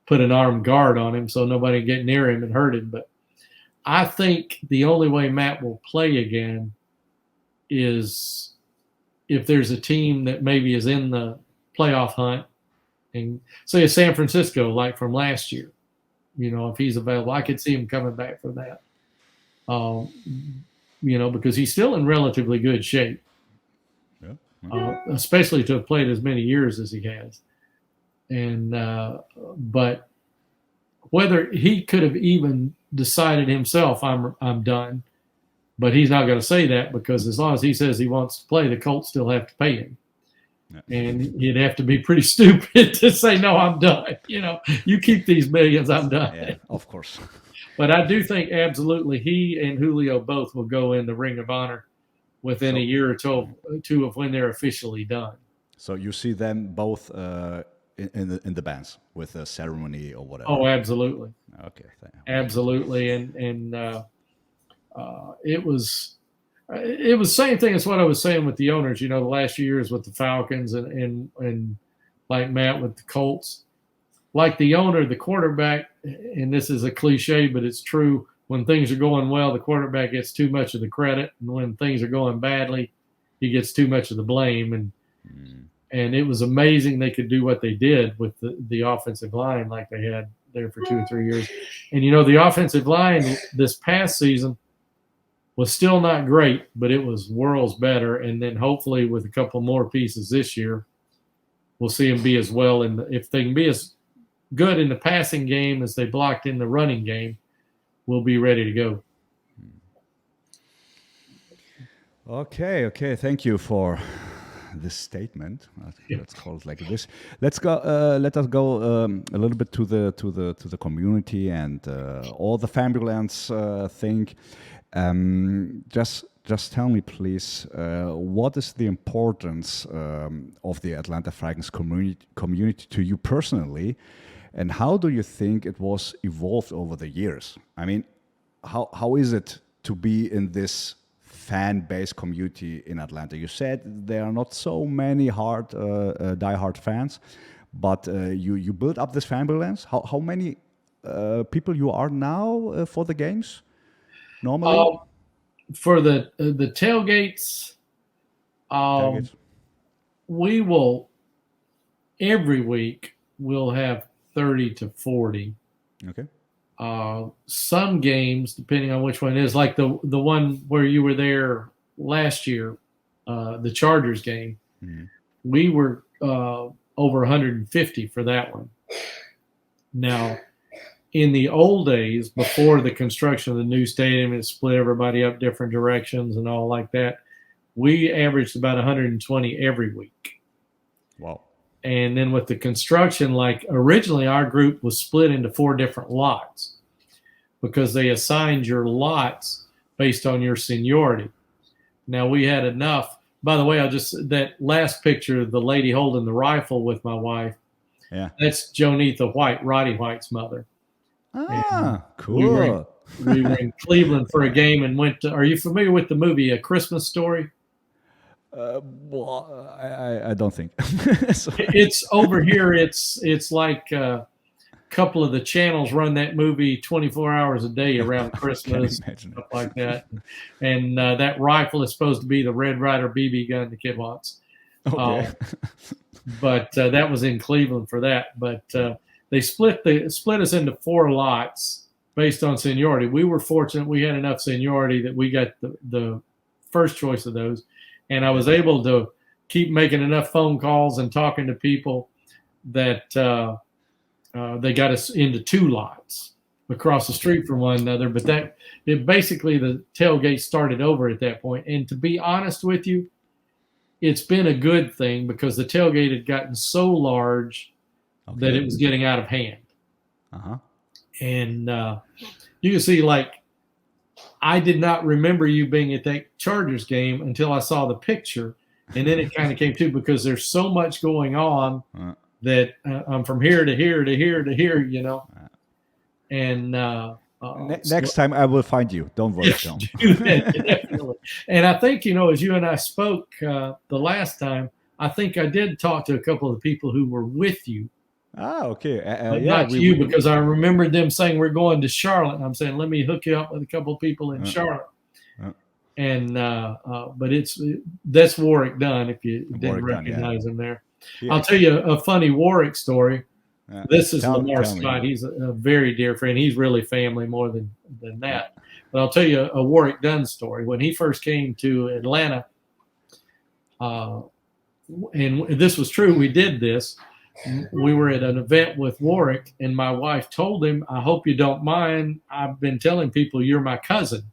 put an armed guard on him so nobody can get near him and hurt him. But I think the only way Matt will play again is if there's a team that maybe is in the playoff hunt, and say a San Francisco, like from last year, if he's available, I could see him coming back for that. Because he's still in relatively good shape, especially to have played as many years as he has. And but whether he could have even decided himself, I'm done. But he's not going to say that because as long as he says he wants to play, the Colts still have to pay him. And you'd have to be pretty stupid to say, no, I'm done. You keep these millions, I'm done. Yeah, of course. But I do think absolutely he and Julio both will go in the Ring of Honor within a year or two of when they're officially done. So you see them both in the bands with a ceremony or whatever? Oh, absolutely. Okay. Absolutely. And it was same thing as what I was saying with the owners, the last few years with the Falcons and like Matt with the Colts. Like the owner, the quarterback, and this is a cliche, but it's true, when things are going well, the quarterback gets too much of the credit, and when things are going badly, he gets too much of the blame. And it was amazing they could do what they did with the offensive line like they had there for 2 or 3 years. And, you know, the offensive line this past season was still not great, but it was worlds better. And then hopefully with a couple more pieces this year, we'll see them be as well. And if they can be as good in the passing game as they blocked in the running game, we'll be ready to go. Okay. Thank you for this statement. Let's call it like this. Let us go a little bit to the community and all the Fanbulance thing. Just tell me, please, what is the importance of the Atlanta Falcons community to you personally, and how do you think it was evolved over the years? I mean, how is it to be in this fan-based community in Atlanta? You said there are not so many die-hard fans, but you built up this Fanbulance. How many people you are now for the games normally? For the tailgates, we will every week we'll have 30 to 40. Okay. Some games, depending on which one it is, like the one where you were there last year, the Chargers game, we were over 150 for that one. Now, in the old days, before the construction of the new stadium, it split everybody up different directions and all like that, we averaged about 120 every week. Wow. And then with the construction, like originally our group was split into 4 different lots because they assigned your lots based on your seniority. Now we had enough. By the way, that last picture of the lady holding the rifle with my wife, that's Jonetha White, Roddy White's mother. Cool. We were in Cleveland for a game and went to, are you familiar with the movie A Christmas Story? Well, I don't think. It's over here. It's like a couple of the channels run that movie 24 hours a day around Christmas, stuff like that. And that rifle is supposed to be the Red Ryder BB gun the kid wants. Okay. But that was in Cleveland for that. But they split us into 4 lots based on seniority. We were fortunate we had enough seniority that we got the first choice of those. And I was able to keep making enough phone calls and talking to people that they got us into 2 lots across the street from one another. But basically the tailgate started over at that point. And to be honest with you, it's been a good thing because the tailgate had gotten so large that it was getting out of hand. And you can see, like, I did not remember you being at that Chargers game until I saw the picture. And then it kind of came to, because there's so much going on that I'm from here to here to here to here, you know. And next time I will find you. Don't worry, Tom. Definitely. And I think, you know, as you and I spoke the last time, I think I did talk to a couple of the people who were with you. Okay. Not you, because I remembered them saying we're going to Charlotte. And I'm saying, let me hook you up with a couple of people in Charlotte. And but that's Warwick Dunn, if you didn't recognize him there. Yeah. I'll tell you a funny Warwick story. This is Lamar Scott. He's a very dear friend. He's really family more than that. But I'll tell you a Warwick Dunn story. When he first came to Atlanta, and this was true, we did this. We were at an event with Warwick, and my wife told him, I hope you don't mind. I've been telling people you're my cousin,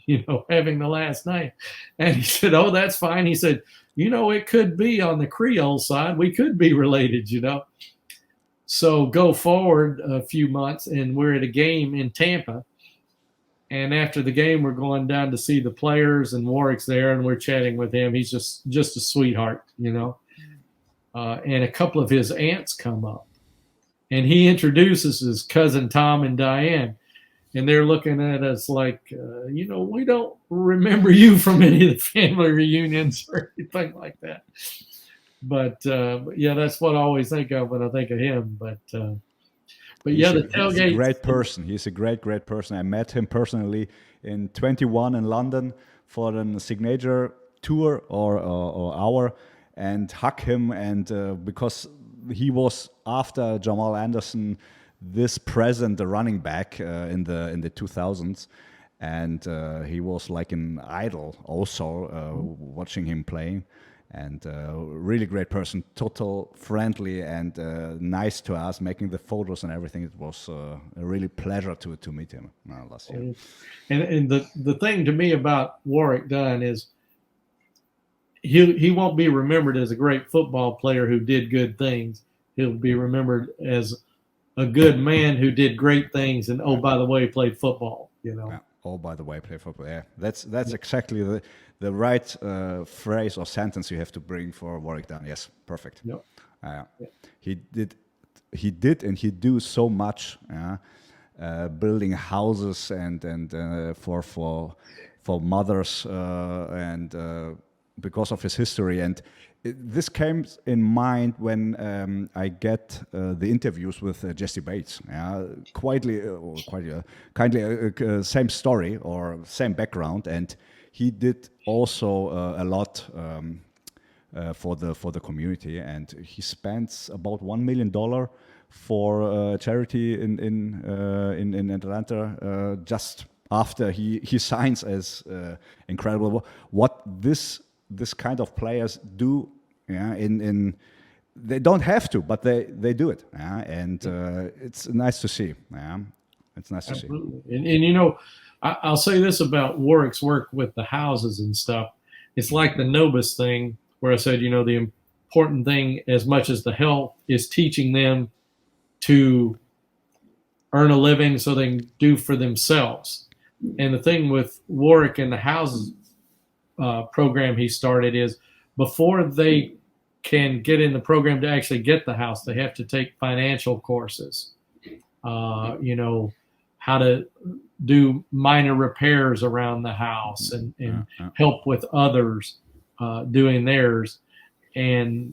you know, having the last name. And he said, oh, that's fine. He said, you know, it could be on the Creole side. We could be related, you know. So go forward a few months, and we're at a game in Tampa. And after the game, we're going down to see the players, and Warwick's there, and we're chatting with him. He's just a sweetheart, you know. And a couple of his aunts come up, and he introduces his cousin Tom and Diane, and they're looking at us like, you know, we don't remember you from any of the family reunions or anything like that. But yeah, that's what I always think of when I think of him. But yeah, the tailgate. He's a great person. He's a great person. I met him personally in 21 in London for a signature tour or hour. And hug him, and because he was after Jamal Anderson this present, the running back in the 2000s, and he was like an idol also, watching him playing. And really great person, total friendly and nice to us, making the photos and everything. It was a really pleasure to meet him last year. And the thing to me about Warrick Dunn is he won't be remembered as a great football player who did good things. He'll be remembered as a good man who did great things, and oh, by the way, played football. Yeah. Oh, by the way, play football. Yeah, that's exactly the right phrase or sentence you have to bring for Warrick Dunn. Yes, perfect. Yep. He did, and he do so much. Building houses and for mothers and because of his history. And this came in mind when I get the interviews with Jesse Bates. Kindly, same story or same background, and he did also a lot for the community, and he spends about $1 million for charity in Atlanta just after he signs as incredible. What this kind of players do, in they don't have to, but they do it, and it's nice to see. It's nice to see. And I'll say this about Warrick's work with the houses and stuff. It's like the Nobis thing, where I said, the important thing, as much as the health, is teaching them to earn a living so they can do for themselves. And the thing with Warrick and the houses program he started is, before they can get in the program to actually get the house, they have to take financial courses. How to do minor repairs around the house and help with others doing theirs. And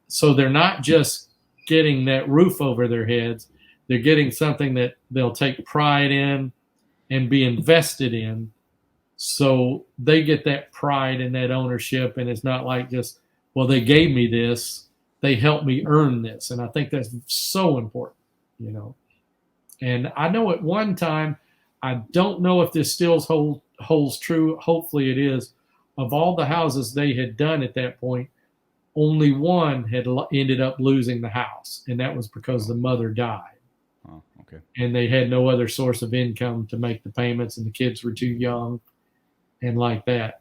so they're not just getting that roof over their heads, they're getting something that they'll take pride in and be invested in. So they get that pride and that ownership, and it's not like just, well, they gave me this, they helped me earn this. And I think that's so important, And I know at one time, I don't know if this still holds true, hopefully it is, of all the houses they had done at that point, only one had ended up losing the house, and that was because the mother died. Oh, okay. And they had no other source of income to make the payments, and the kids were too young and like that.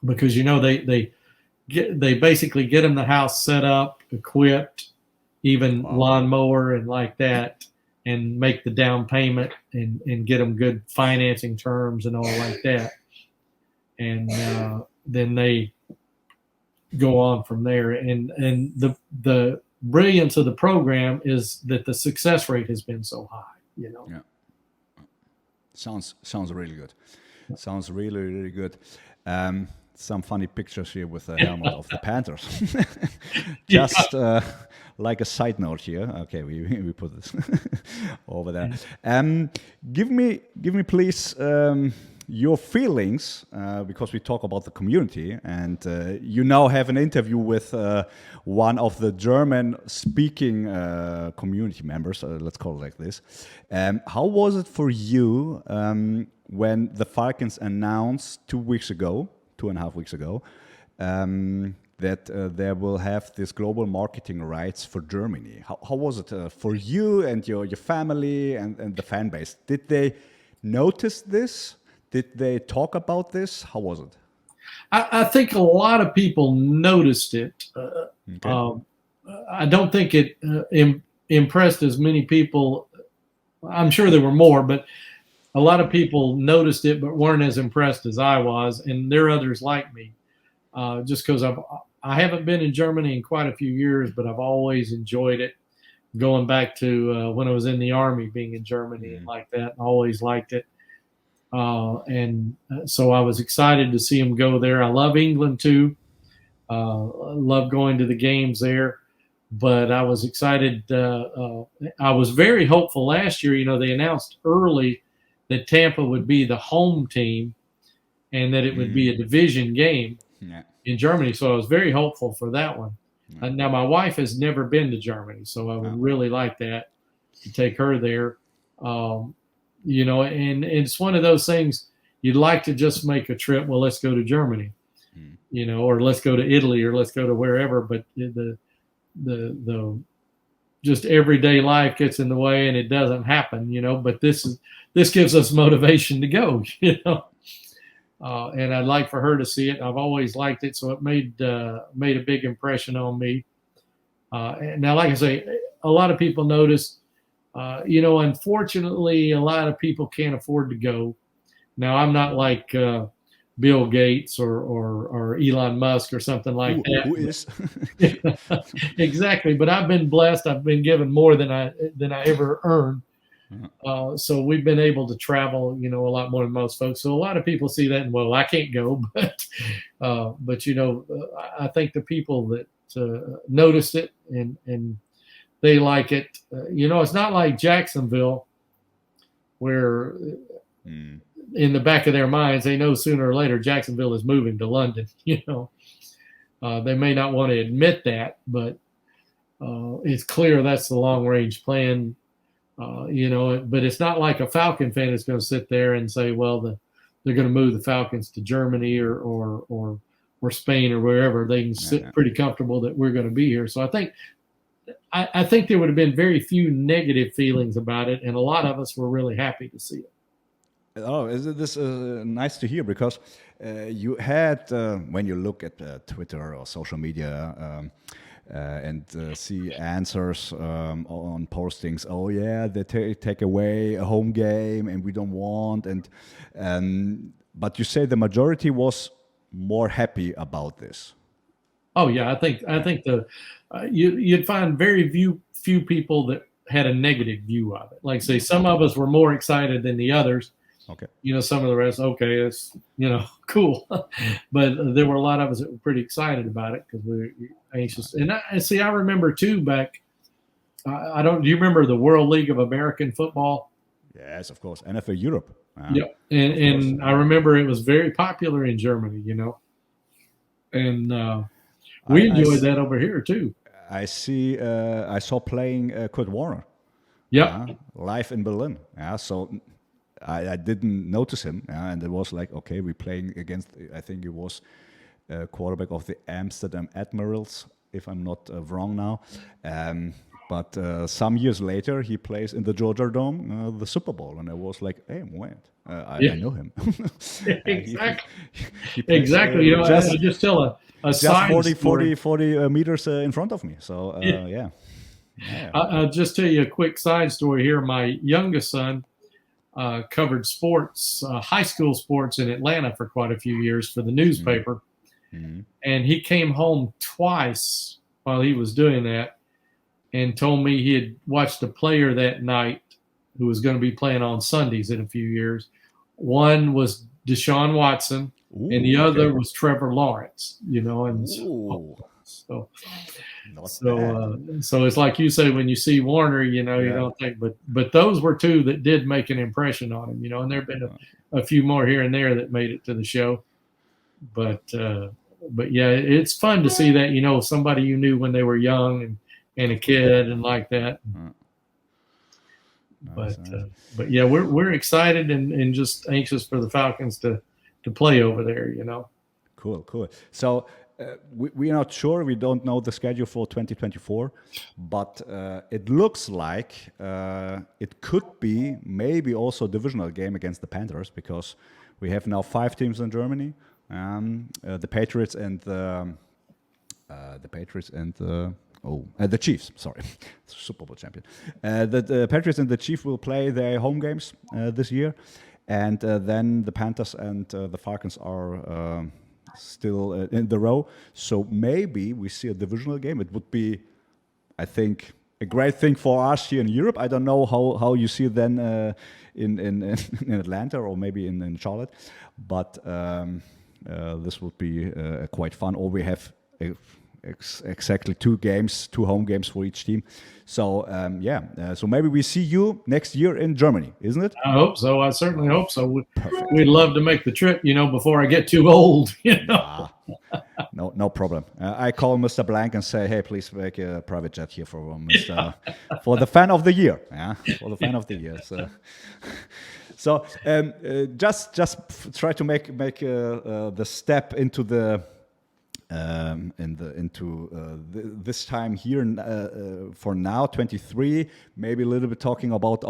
Because, they basically get them the house set up, equipped, even lawnmower and like that, and make the down payment and get them good financing terms and all like that. And then they go on from there. And the brilliance of the program is that the success rate has been so high, Yeah. Sounds really good. Sounds really, really good. Some funny pictures here with the helmet of the Panthers. Just like a side note here. Okay, we put this over there. Give me please your feelings, because we talk about the community, and you now have an interview with one of the German-speaking community members, let's call it like this. How was it for you when the Falcons announced 2.5 weeks ago, that they will have this global marketing rights for Germany? How was it for you and your family and the fan base? Did they notice this? Did they talk about this? How was it? I think a lot of people noticed it. Okay. I don't think it impressed as many people. I'm sure there were more, but a lot of people noticed it but weren't as impressed as I was, and there are others like me. Just because I haven't been in Germany in quite a few years, but I've always enjoyed it. Going back to when I was in the Army, being in Germany and like that, I always liked it. So I was excited to see him go there. I love England too. Love going to the games there. But I was excited. I was very hopeful last year. They announced early that Tampa would be the home team and that it would be a division game in Germany. So I was very hopeful for that one. Now, my wife has never been to Germany, so I would really like that. to take her there. You know, and it's one of those things you'd like to just make a trip. Well, let's go to Germany, you know, or let's go to Italy, or let's go to wherever. But the just everyday life gets in the way, and it doesn't happen, you know. But this gives us motivation to go, you know. And I'd like for her to see it. I've always liked it, so it made a big impression on me. And now, like I say, a lot of people notice. You know, unfortunately, a lot of people can't afford to go. Now, I'm not like Bill Gates or Elon Musk or something like that. Who is? Exactly. But I've been blessed. I've been given more than I ever earned. So we've been able to travel, you know, a lot more than most folks. So a lot of people see that and, well, I can't go. But you know, I think the people that noticed it and they like it. You know, it's not like Jacksonville, where in the back of their minds they know sooner or later Jacksonville is moving to London. You know, they may not want to admit that, but it's clear that's the long-range plan. You know, but it's not like a Falcon fan is going to sit there and say, well, they're going to move the Falcons to Germany or Spain or wherever. They can sit pretty comfortable that we're going to be here. So I think there would have been very few negative feelings about it, and a lot of us were really happy to see it. Oh, isn't this nice to hear? Because you had, when you look at Twitter or social media and see answers on postings, oh yeah, they take away a home game and we don't want, but you say the majority was more happy about this. Oh yeah, I think you'd find very few people that had a negative view of it. Like say, some of us were more excited than the others. Okay. You know, some of the rest, okay, it's, you know, cool. But there were a lot of us that were pretty excited about it because we were anxious. And I remember too back. Do you remember the World League of American Football? Yes, of course. NFL Europe. Yeah, and I remember it was very popular in Germany. You know, and we enjoyed that over here too. I saw playing Kurt Warner. Yeah, live in Berlin. Yeah, so I didn't notice him, and it was like, okay, we're playing against, I think it was quarterback of the Amsterdam Admirals, if I'm not wrong now. But some years later, he plays in the Georgia Dome, the Super Bowl, and I was like, hey, wait, I know him. Exactly. Exactly. You know, I just tell a side 40 meters in front of me. So, yeah. I'll just tell you a quick side story here. My youngest son covered sports, high school sports in Atlanta for quite a few years for the newspaper. Mm-hmm. And he came home twice while he was doing that and told me he had watched a player that night who was going to be playing on Sundays in a few years. One was Deshaun Watson, and the other was Trevor Lawrence, you know, and so it's like you say, when you see Warner, you know, you don't think, but those were two that did make an impression on him, you know, and there have been a few more here and there that made it to the show. But yeah, it's fun to see that, you know, somebody you knew when they were young and a kid and like that. But yeah, we're excited and just anxious for the Falcons to play over there, you know. Cool. So we are not sure. We don't know the schedule for 2024, but it looks like it could be maybe also a divisional game against the Panthers, because we have now 5 teams in Germany. The Patriots and the Chiefs. Sorry, Super Bowl champion. The Patriots and the Chiefs will play their home games this year, and then the Panthers and the Falcons are still in the row. So maybe we see a divisional game. It would be, I think, a great thing for us here in Europe. I don't know how you see it then in Atlanta or maybe in Charlotte, but this would be quite fun. Or we have exactly 2 games, 2 home games for each team. So so maybe we see you next year in Germany, isn't it? I hope so. I certainly hope so. We'd love to make the trip, before I get too old. No problem. I call Mr. Blank and say, hey, please make a private jet here for Mr. for the fan of the year. Yeah, for the fan of the year. So just try to make the step into the this time here for now 23, maybe a little bit talking about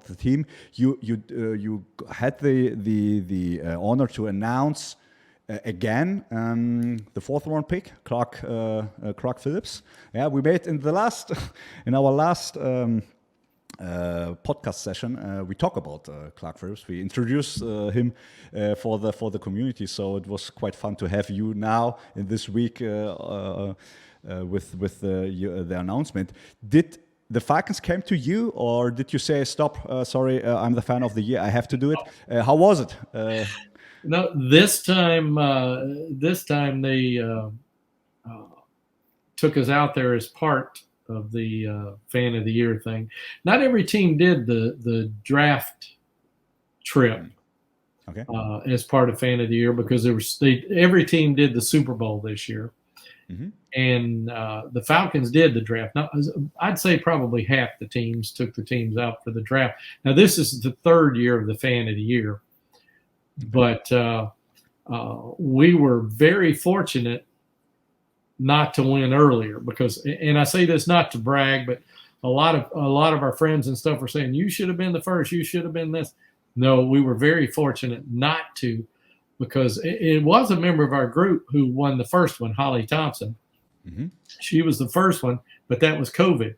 the team. You had the honor to announce again the 4th round pick, Clark Phillips. Yeah, we made in our last podcast session, we talk about Clark Phillips. We introduced him for the community, so it was quite fun to have you now in this week with the announcement. Did the Falcons came to you, or did you say, stop, sorry, I'm the fan of the year, I have to do it? How was it? No, this time they took us out there as part of the fan of the year thing. Not every team did the draft trip as part of fan of the year, because every team did the Super Bowl this year. Mm-hmm. And the Falcons did the draft. Now, I'd say probably half the teams took the teams out for the draft. Now, this is the 3rd year of the fan of the year. But we were very fortunate not to win earlier, because, and I say this not to brag, but a lot of our friends and stuff were saying, you should have been the first, you should have been this. No, we were very fortunate not to, because it was a member of our group who won the first one, Holly Thompson. Mm-hmm. She was the first one, but that was COVID.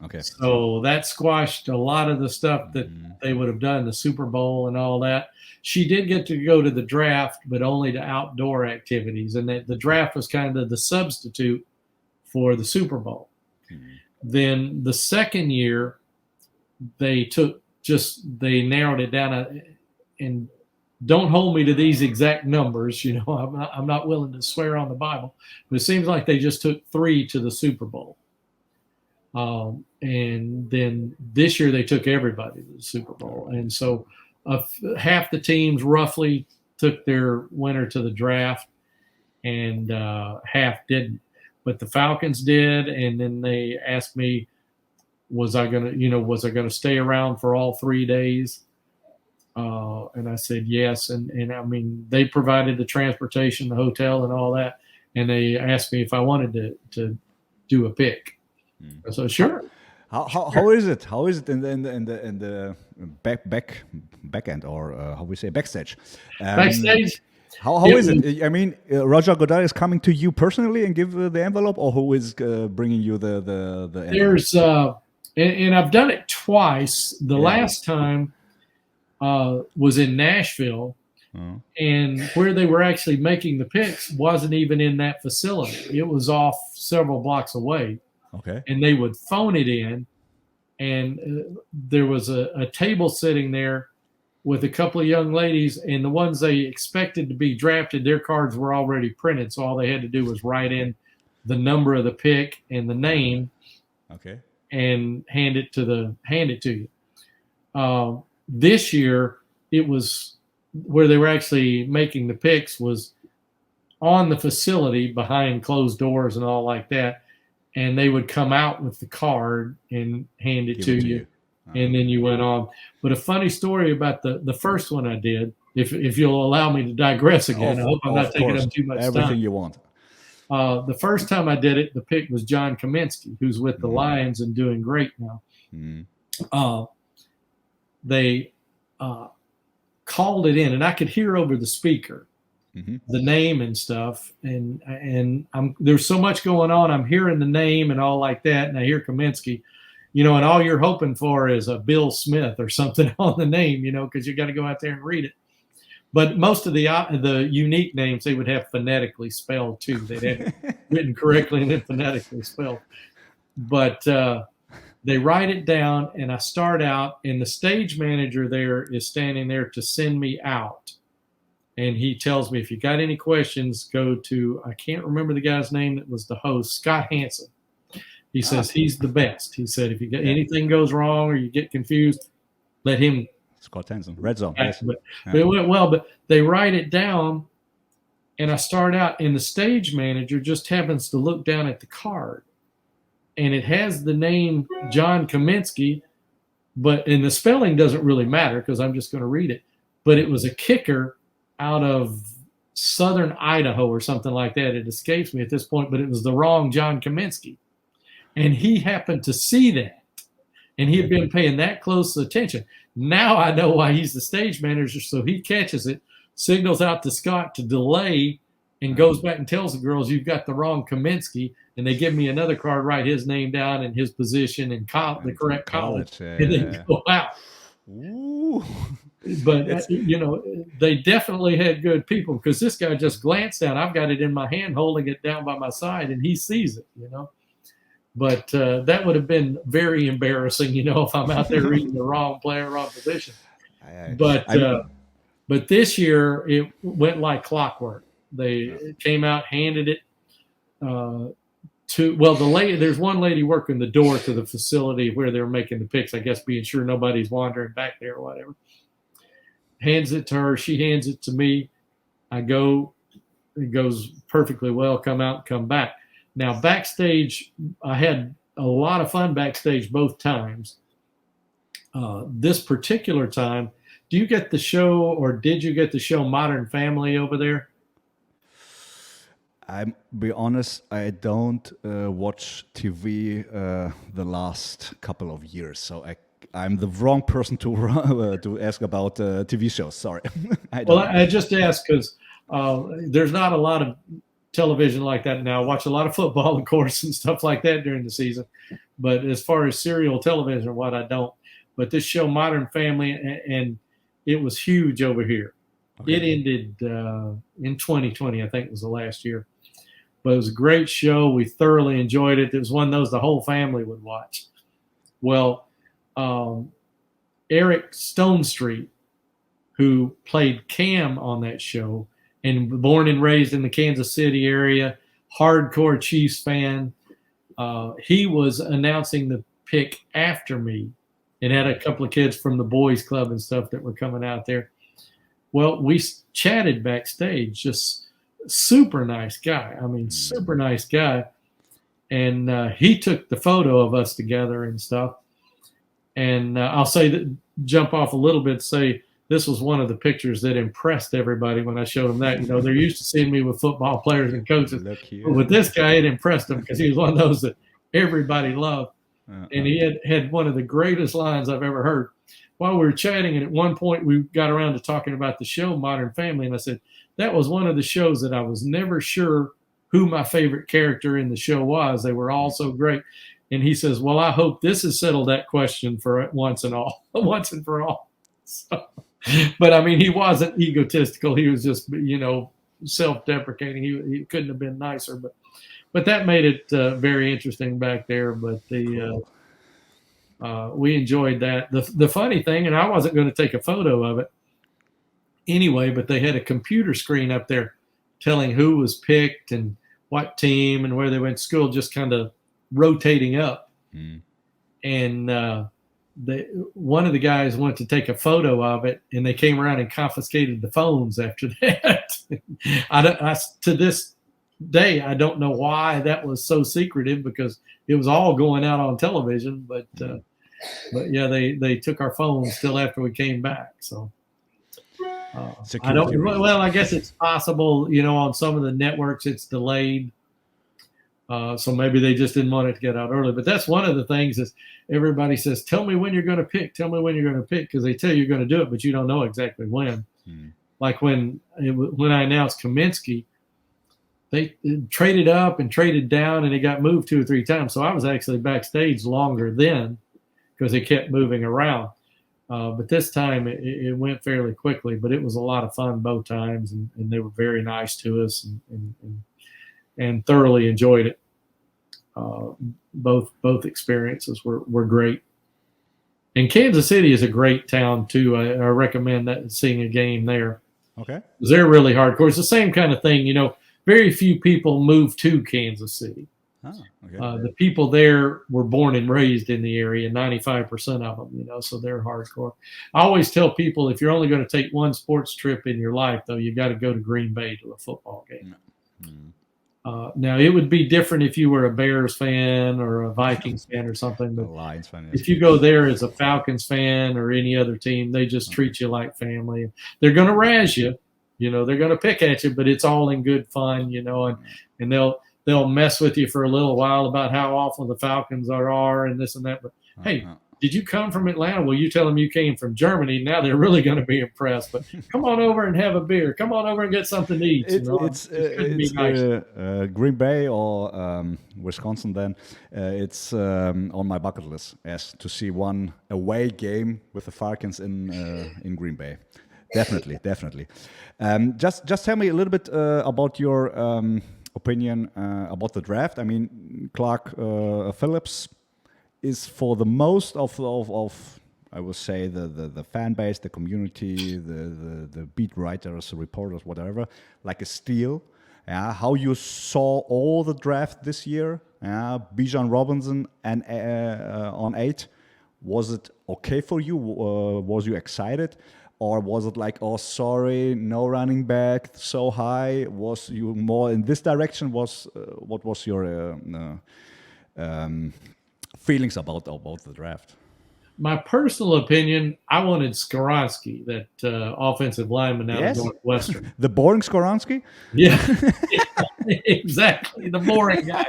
Okay. So that squashed a lot of the stuff that they would have done, the Super Bowl and all that. She did get to go to the draft, but only to outdoor activities. And the draft was kind of the substitute for the Super Bowl. Mm-hmm. Then the second year, they narrowed it down. And don't hold me to these exact numbers. I'm not willing to swear on the Bible. But it seems like they just took 3 to the Super Bowl. And then this year they took everybody to the Super Bowl. And so half the teams roughly took their winner to the draft, and half didn't. But the Falcons did, and then they asked me, was I gonna stay around for all 3 days? And I said yes. And I mean, they provided the transportation, the hotel, and all that. And they asked me if I wanted to do a pick. So sure. How is it? How is it in the back end, or how we say backstage? Backstage. How is it? I mean, Roger Goddard is coming to you personally and give the envelope, or who is bringing you the envelope? There's and I've done it twice. The last time was in Nashville. And where they were actually making the picks wasn't even in that facility. It was off several blocks away. Okay. And they would phone it in, and there was a table sitting there with a couple of young ladies, and the ones they expected to be drafted, their cards were already printed, so all they had to do was write in the number of the pick and the name, and hand it to you. This year, it was where they were actually making the picks was on the facility behind closed doors and all like that. And they would come out with the card and hand it to you. And then you went on. But a funny story about the first one I did, if you'll allow me to digress again. I hope I'm not taking up too much time. Everything you want. The first time I did it, the pick was John Kaminsky, who's with the Lions and doing great now. They called it in, and I could hear over the speaker the name and stuff, and there's so much going on. I'm hearing the name and all like that, and I hear Kaminsky, and all you're hoping for is a Bill Smith or something on the name, because you got to go out there and read it. But most of the unique names they would have phonetically spelled too. They'd have it written correctly and then phonetically spelled. But they write it down, and I start out, and the stage manager there is standing there to send me out. And he tells me, if you got any questions, go to, I can't remember the guy's name that was the host, Scott Hansen. He says he's the best. He said, if you get anything goes wrong or you get confused, let him. Scott Hansen, Red Zone. Yes. But it went well, but they write it down. And I start out, and the stage manager just happens to look down at the card. And it has the name John Kaminsky, and the spelling doesn't really matter because I'm just going to read it. But it was a kicker out of southern Idaho or something like that. It escapes me at this point, but it was the wrong John Kaminsky. And he happened to see that. And he had been paying that close attention. Now I know why he's the stage manager. So he catches it, signals out to Scott to delay, and goes back and tells the girls, you've got the wrong Kaminsky. And they give me another card, write his name down and his position and the correct college. And then go out. Ooh. But, they definitely had good people, because this guy just glanced down. I've got it in my hand, holding it down by my side, and he sees it, But that would have been very embarrassing, if I'm out there reading the wrong player, wrong position. But this year, it went like clockwork. They came out, handed it there's one lady working the door to the facility where they're making the picks, I guess being sure nobody's wandering back there or whatever. Hands it to her. She hands it to me. I go. It goes perfectly well. Come out and come back. Now, backstage, I had a lot of fun backstage both times. This particular time, do you get the show, or did you get the show Modern Family over there? I'm be honest, I don't watch TV the last couple of years, so I'm the wrong person to ask about TV shows. Sorry. I just asked because there's not a lot of television like that now. I watch a lot of football, of course, and stuff like that during the season. But as far as serial television, I don't. But this show, Modern Family, and it was huge over here. Okay. It ended in 2020, I think was the last year. But it was a great show. We thoroughly enjoyed it. It was one of those the whole family would watch. Well, Eric Stonestreet, who played Cam on that show, and born and raised in the Kansas City area, hardcore Chiefs fan, he was announcing the pick after me, and had a couple of kids from the boys club and stuff that were coming out there. Well, we chatted backstage, just super nice guy. I mean, super nice guy. And he took the photo of us together and stuff. And I'll say that, jump off a little bit, say this was one of the pictures that impressed everybody when I showed them that. They're used to seeing me with football players and coaches. But with this guy, it impressed them because he was one of those that everybody loved. And he had one of the greatest lines I've ever heard. While we were chatting, and at one point we got around to talking about the show Modern Family, and I said, that was one of the shows that I was never sure who my favorite character in the show was. They were all so great. And he says, well, I hope this has settled that question for once and for all. So, but I mean, he wasn't egotistical. He was just, self-deprecating. He couldn't have been nicer, but that made it very interesting back there. But we enjoyed that. The funny thing, and I wasn't going to take a photo of it anyway, but they had a computer screen up there telling who was picked and what team and where they went to school, just kind of rotating up. And one of the guys went to take a photo of it, and they came around and confiscated the phones after that. To this day, I don't know why that was so secretive, because it was all going out on television. But yeah, they took our phones still after we came back. So I don't. Well, I guess it's possible. On some of the networks, it's delayed. So maybe they just didn't want it to get out early. But that's one of the things is everybody says, tell me when you're going to pick. Tell me when you're going to pick, because they tell you you're going to do it, but you don't know exactly when. Like when I announced Kaminsky, they traded up and traded down, and it got moved 2 or 3 times. So I was actually backstage longer then because it kept moving around. But this time it went fairly quickly, but it was a lot of fun both times, and they were very nice to us and thoroughly enjoyed it. Both experiences were great. And Kansas City is a great town too. I recommend that, seeing a game there. Okay. They're really hardcore. It's the same kind of thing, very few people move to Kansas City. Oh, okay. The people there were born and raised in the area, 95% of them, so they're hardcore. I always tell people, if you're only going to take one sports trip in your life, though, you got to go to Green Bay to a football game. Mm-hmm. Now, it would be different if you were a Bears fan or a Vikings fan or something. But Lions fan, if you go there as a Falcons fan or any other team, they just treat you like family. They're going to razz you. They're going to pick at you, but it's all in good fun, and they'll mess with you for a little while about how awful the Falcons are and this and that. But, hey, did you come from Atlanta? Well, you tell them you came from Germany. Now they're really going to be impressed. But come on over and have a beer. Come on over and get something to eat. It's Green Bay or Wisconsin then. It's on my bucket list as to see one away game with the Falcons in Green Bay. Definitely. Just tell me a little bit about your opinion about the draft. I mean, Clark Phillips is for the most of I would say the fan base, the community, the beat writers, reporters, whatever, like a steal. Yeah, how you saw all the draft this year? Yeah, Bijan Robinson and on 8. Was it okay for you? Was you excited? Or was it like, oh, sorry, no running back so high? Was you more in this direction? What was your feelings about the draft? My personal opinion, I wanted Skoronski, that offensive lineman out of Northwestern. The boring Skoronski? Yeah, exactly, the boring guy.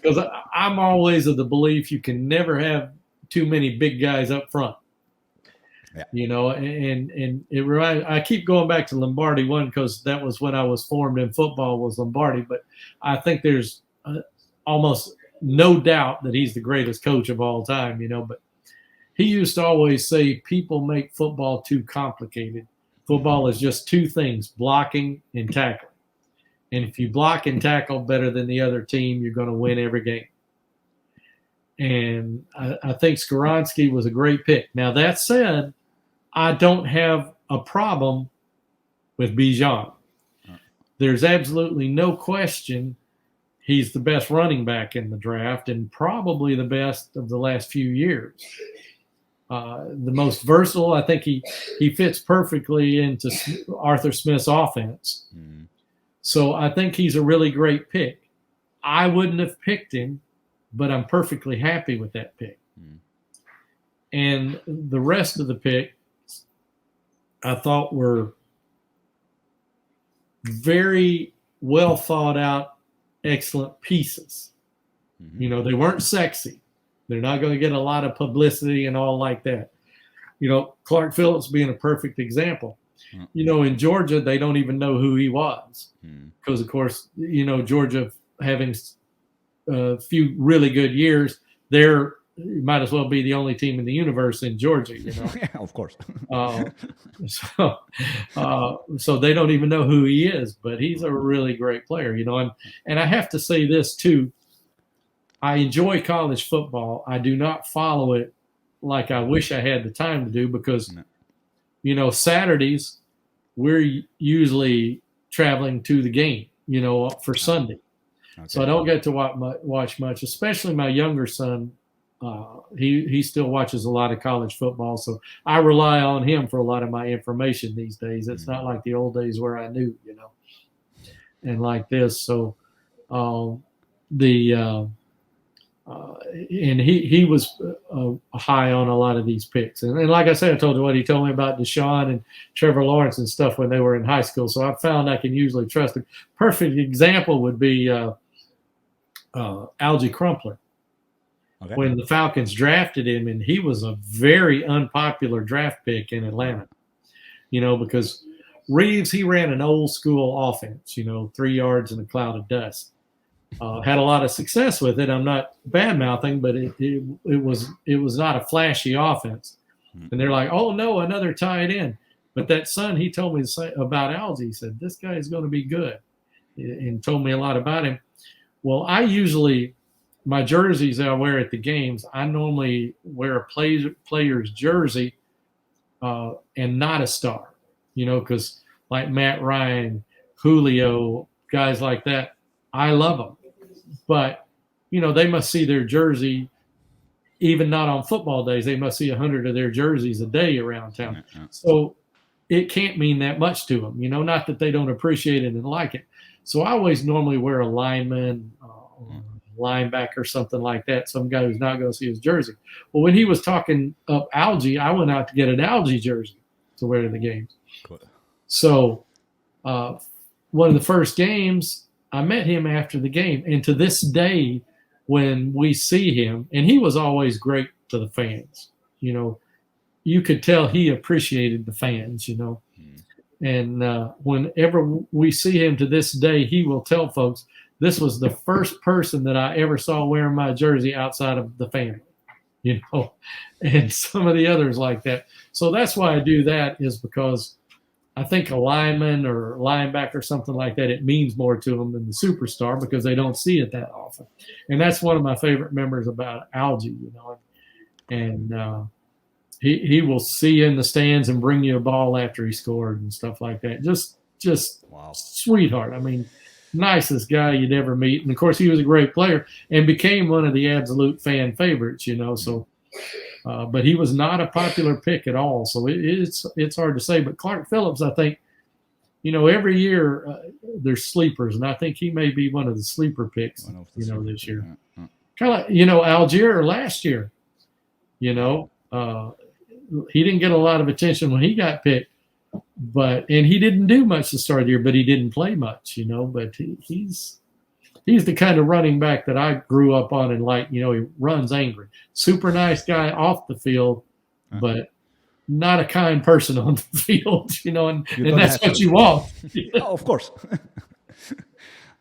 Because I'm always of the belief you can never have too many big guys up front. Yeah. And it reminds, I keep going back to Lombardi one because that was when I was formed in football, was Lombardi. But I think there's almost no doubt that he's the greatest coach of all time, But he used to always say people make football too complicated. Football is just two things, blocking and tackling. And if you block and tackle better than the other team, you're going to win every game. And I think Skoronski was a great pick. Now, that said, I don't have a problem with Bijan. There's absolutely no question he's the best running back in the draft and probably the best of the last few years. The most versatile. I think he fits perfectly into Arthur Smith's offense. Mm-hmm. So I think he's a really great pick. I wouldn't have picked him, but I'm perfectly happy with that pick. Mm-hmm. And the rest of the pick, I thought were very well thought out, excellent pieces. Mm-hmm. They weren't sexy. They're not going to get a lot of publicity and all like that. Clark Phillips being a perfect example. Mm-hmm. In Georgia, they don't even know who he was because, of course, Georgia having a few really good years, they're might as well be the only team in the universe in Georgia, Yeah, of course. So they don't even know who he is, but he's a really great player, And I have to say this too. I enjoy college football. I do not follow it like I wish I had the time to do because, Saturdays we're usually traveling to the game, for Sunday. Okay. So I don't get to watch much, especially my younger son. He still watches a lot of college football, so I rely on him for a lot of my information these days. It's not like the old days where I knew, and like this. So and he was high on a lot of these picks. And like I said, I told you what he told me about Deshaun and Trevor Lawrence and stuff when they were in high school. So I found I can usually trust him. Perfect example would be Algie Crumpler. Okay. When the Falcons drafted him, and he was a very unpopular draft pick in Atlanta, because Reeves, he ran an old school offense, 3 yards in a cloud of dust. Had a lot of success with it. I'm not bad mouthing, but it was not a flashy offense. And they're like, oh no, another tight end. But that son, he told me about Algie. He said, this guy is going to be good, and told me a lot about him. Well, my jerseys I wear at the games, I normally wear a player's jersey and not a star. because like Matt Ryan, Julio, guys like that, I love them. But, they must see their jersey, even not on football days, they must see 100 of their jerseys a day around town. Yeah. So it can't mean that much to them, not that they don't appreciate it and like it. So I always normally wear a lineman, linebacker, something like that, some guy who's not going to see his jersey. Well, when he was talking up Algie, I went out to get an Algie jersey to wear to the games. Cool. So one of the first games, I met him after the game. And to this day, when we see him, and he was always great to the fans, you could tell he appreciated the fans, And whenever we see him to this day, he will tell folks, this was the first person that I ever saw wearing my jersey outside of the family, and some of the others like that. So that's why I do that, is because I think a lineman or linebacker or something like that, it means more to them than the superstar because they don't see it that often. And that's one of my favorite memories about Algie, and he will see you in the stands and bring you a ball after he scored and stuff like that. Just wow. Sweetheart. I mean, nicest guy you'd ever meet. And of course he was a great player and became one of the absolute fan favorites, so, but he was not a popular pick at all. So it's hard to say, but Clark Phillips, I think, every year there's sleepers, and I think he may be one of the sleeper picks, this year. Yeah. Kind of like, Algier last year, he didn't get a lot of attention when he got picked, and he didn't do much to start the year, but he didn't play much, but he's the kind of running back that I grew up on and like, he runs angry, super nice guy off the field, but not a kind person on the field, and that's what you want. Oh, of course.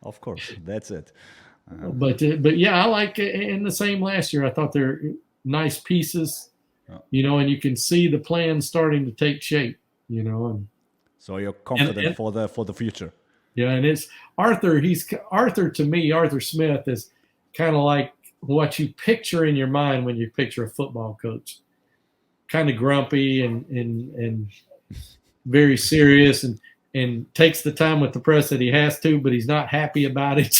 Of course. That's it. But yeah, I like it. And the same last year, I thought they're nice pieces, and you can see the plan starting to take shape, and so you're confident for the future. Yeah. And it's Arthur to me, Arthur Smith is kind of like what you picture in your mind when you picture a football coach, kind of grumpy and very serious and takes the time with the press that he has to, but he's not happy about it.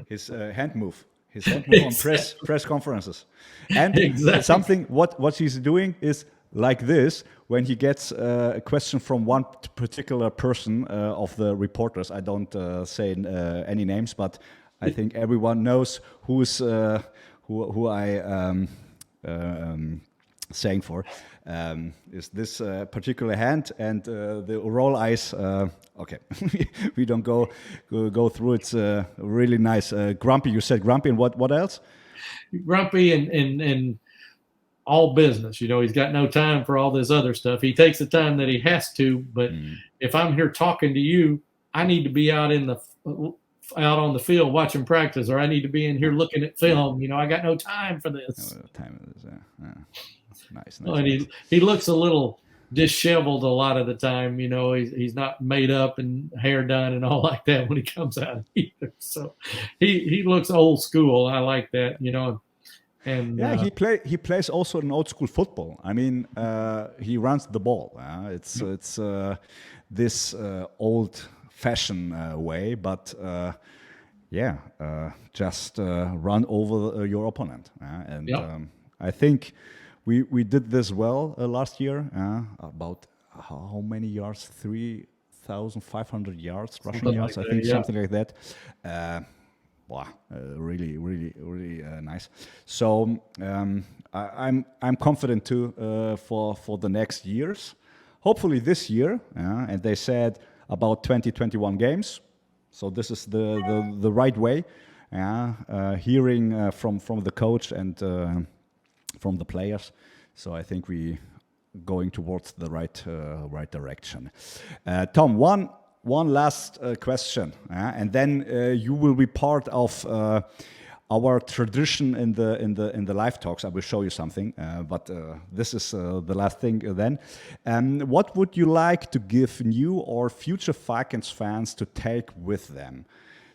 His hand move. His hand move on press conferences. And exactly. Something what he's doing is like this, when he gets a question from one particular person of the reporters. I don't say any names, but I think everyone knows who's who I saying for. Is this particular hand and the roll eyes? Okay, we don't go through. It's really nice. Grumpy, you said grumpy, and what else? Grumpy and all business. He's got no time for all this other stuff. He takes the time that he has to, but if I'm here talking to you, I need to be out on the field watching practice, or I need to be in here looking at film. I got no time for this. Nice. And he looks a little disheveled a lot of the time. He's not made up and hair done and all like that when he comes out either. So he looks old school. I like that. And yeah, he plays also an old school football. I mean, he runs the ball. It's this old fashioned way, but just run over your opponent. I think we did this well last year. About how many yards? 3,500 yards, rushing yards. Like I think something like that. Wow, really nice. So I'm confident too for the next years. Hopefully this year, and they said about 21 games. So this is the right way. Hearing from the coach and from the players. So I think we going towards the right direction. Tom, one last question, and then you will be part of our tradition in the live talks. I will show you something, but this is the last thing then. What would you like to give new or future Falcons fans to take with them?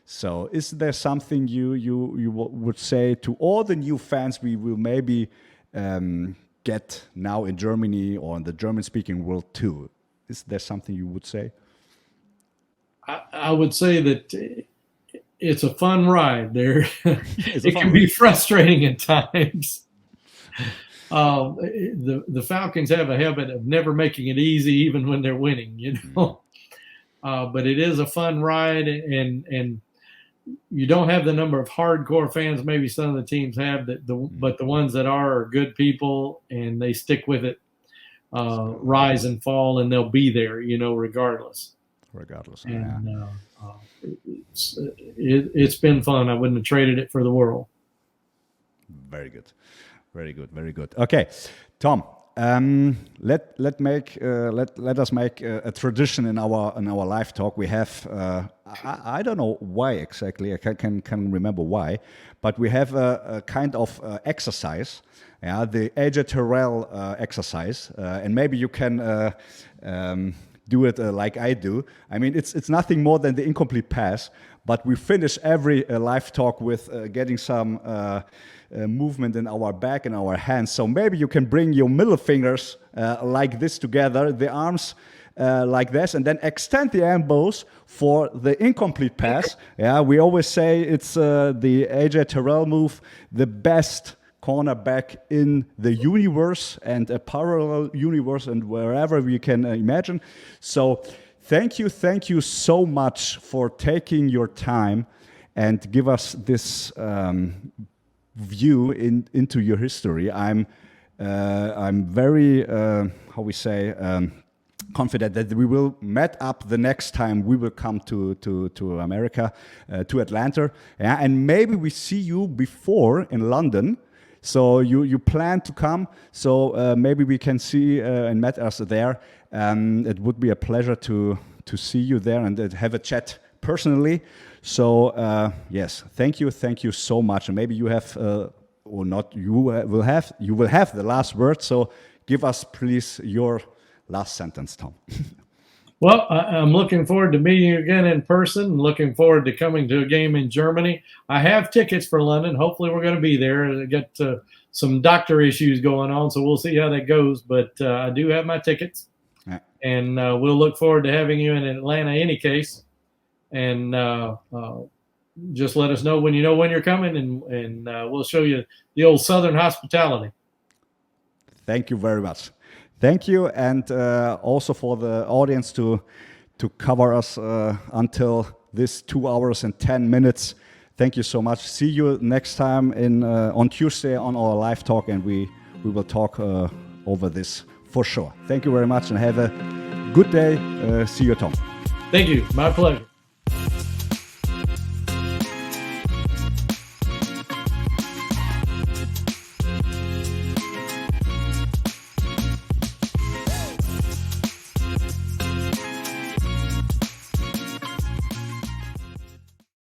So is there something you would say to all the new fans we will maybe get now in Germany or in the German-speaking world too? Is there something you would say? I would say that it's a fun ride there. It can be frustrating at times. The Falcons have a habit of never making it easy, even when they're winning, you know. But it is a fun ride, and you don't have the number of hardcore fans maybe some of the teams have, but the ones that are good people, and they stick with it, rise and fall, and they'll be there, you know, regardless. And it's been fun. I wouldn't have traded it for the world. Very good. Okay, Tom. Let us make a tradition in our live talk. We have I don't know why exactly. I can remember why, but we have a kind of exercise. Yeah, the AJ Terrell exercise, and maybe you can do it like I do. I mean, it's nothing more than the incomplete pass, but we finish every live talk with getting some movement in our back and our hands. So maybe you can bring your middle fingers like this together, the arms like this, and then extend the elbows for the incomplete pass. Yeah, we always say it's the AJ Terrell move, the best cornerback in the universe and a parallel universe and wherever we can imagine. So thank you so much for taking your time and give us this view into your history. I'm very confident that we will meet up the next time we will come to America, to Atlanta, yeah? And maybe we see you before in London. So you plan to come, so maybe we can see and meet us there. It would be a pleasure to see you there and have a chat personally. So yes, thank you so much. And maybe you have or not, you will have the last word. So give us please your last sentence, Tom. Well, I'm looking forward to meeting you again in person. Looking forward to coming to a game in Germany. I have tickets for London. Hopefully we're going to be there. I got some doctor issues going on, so we'll see how that goes. But I do have my tickets. Yeah. And we'll look forward to having you in Atlanta any case. And just let us know when you're coming, and we'll show you the old Southern hospitality. Thank you very much. Thank you, and also for the audience to cover us until this 2 hours and 10 minutes. Thank you so much. See you next time on Tuesday on our live talk, and we will talk over this for sure. Thank you very much, and have a good day. See you, Tom. Thank you. My pleasure.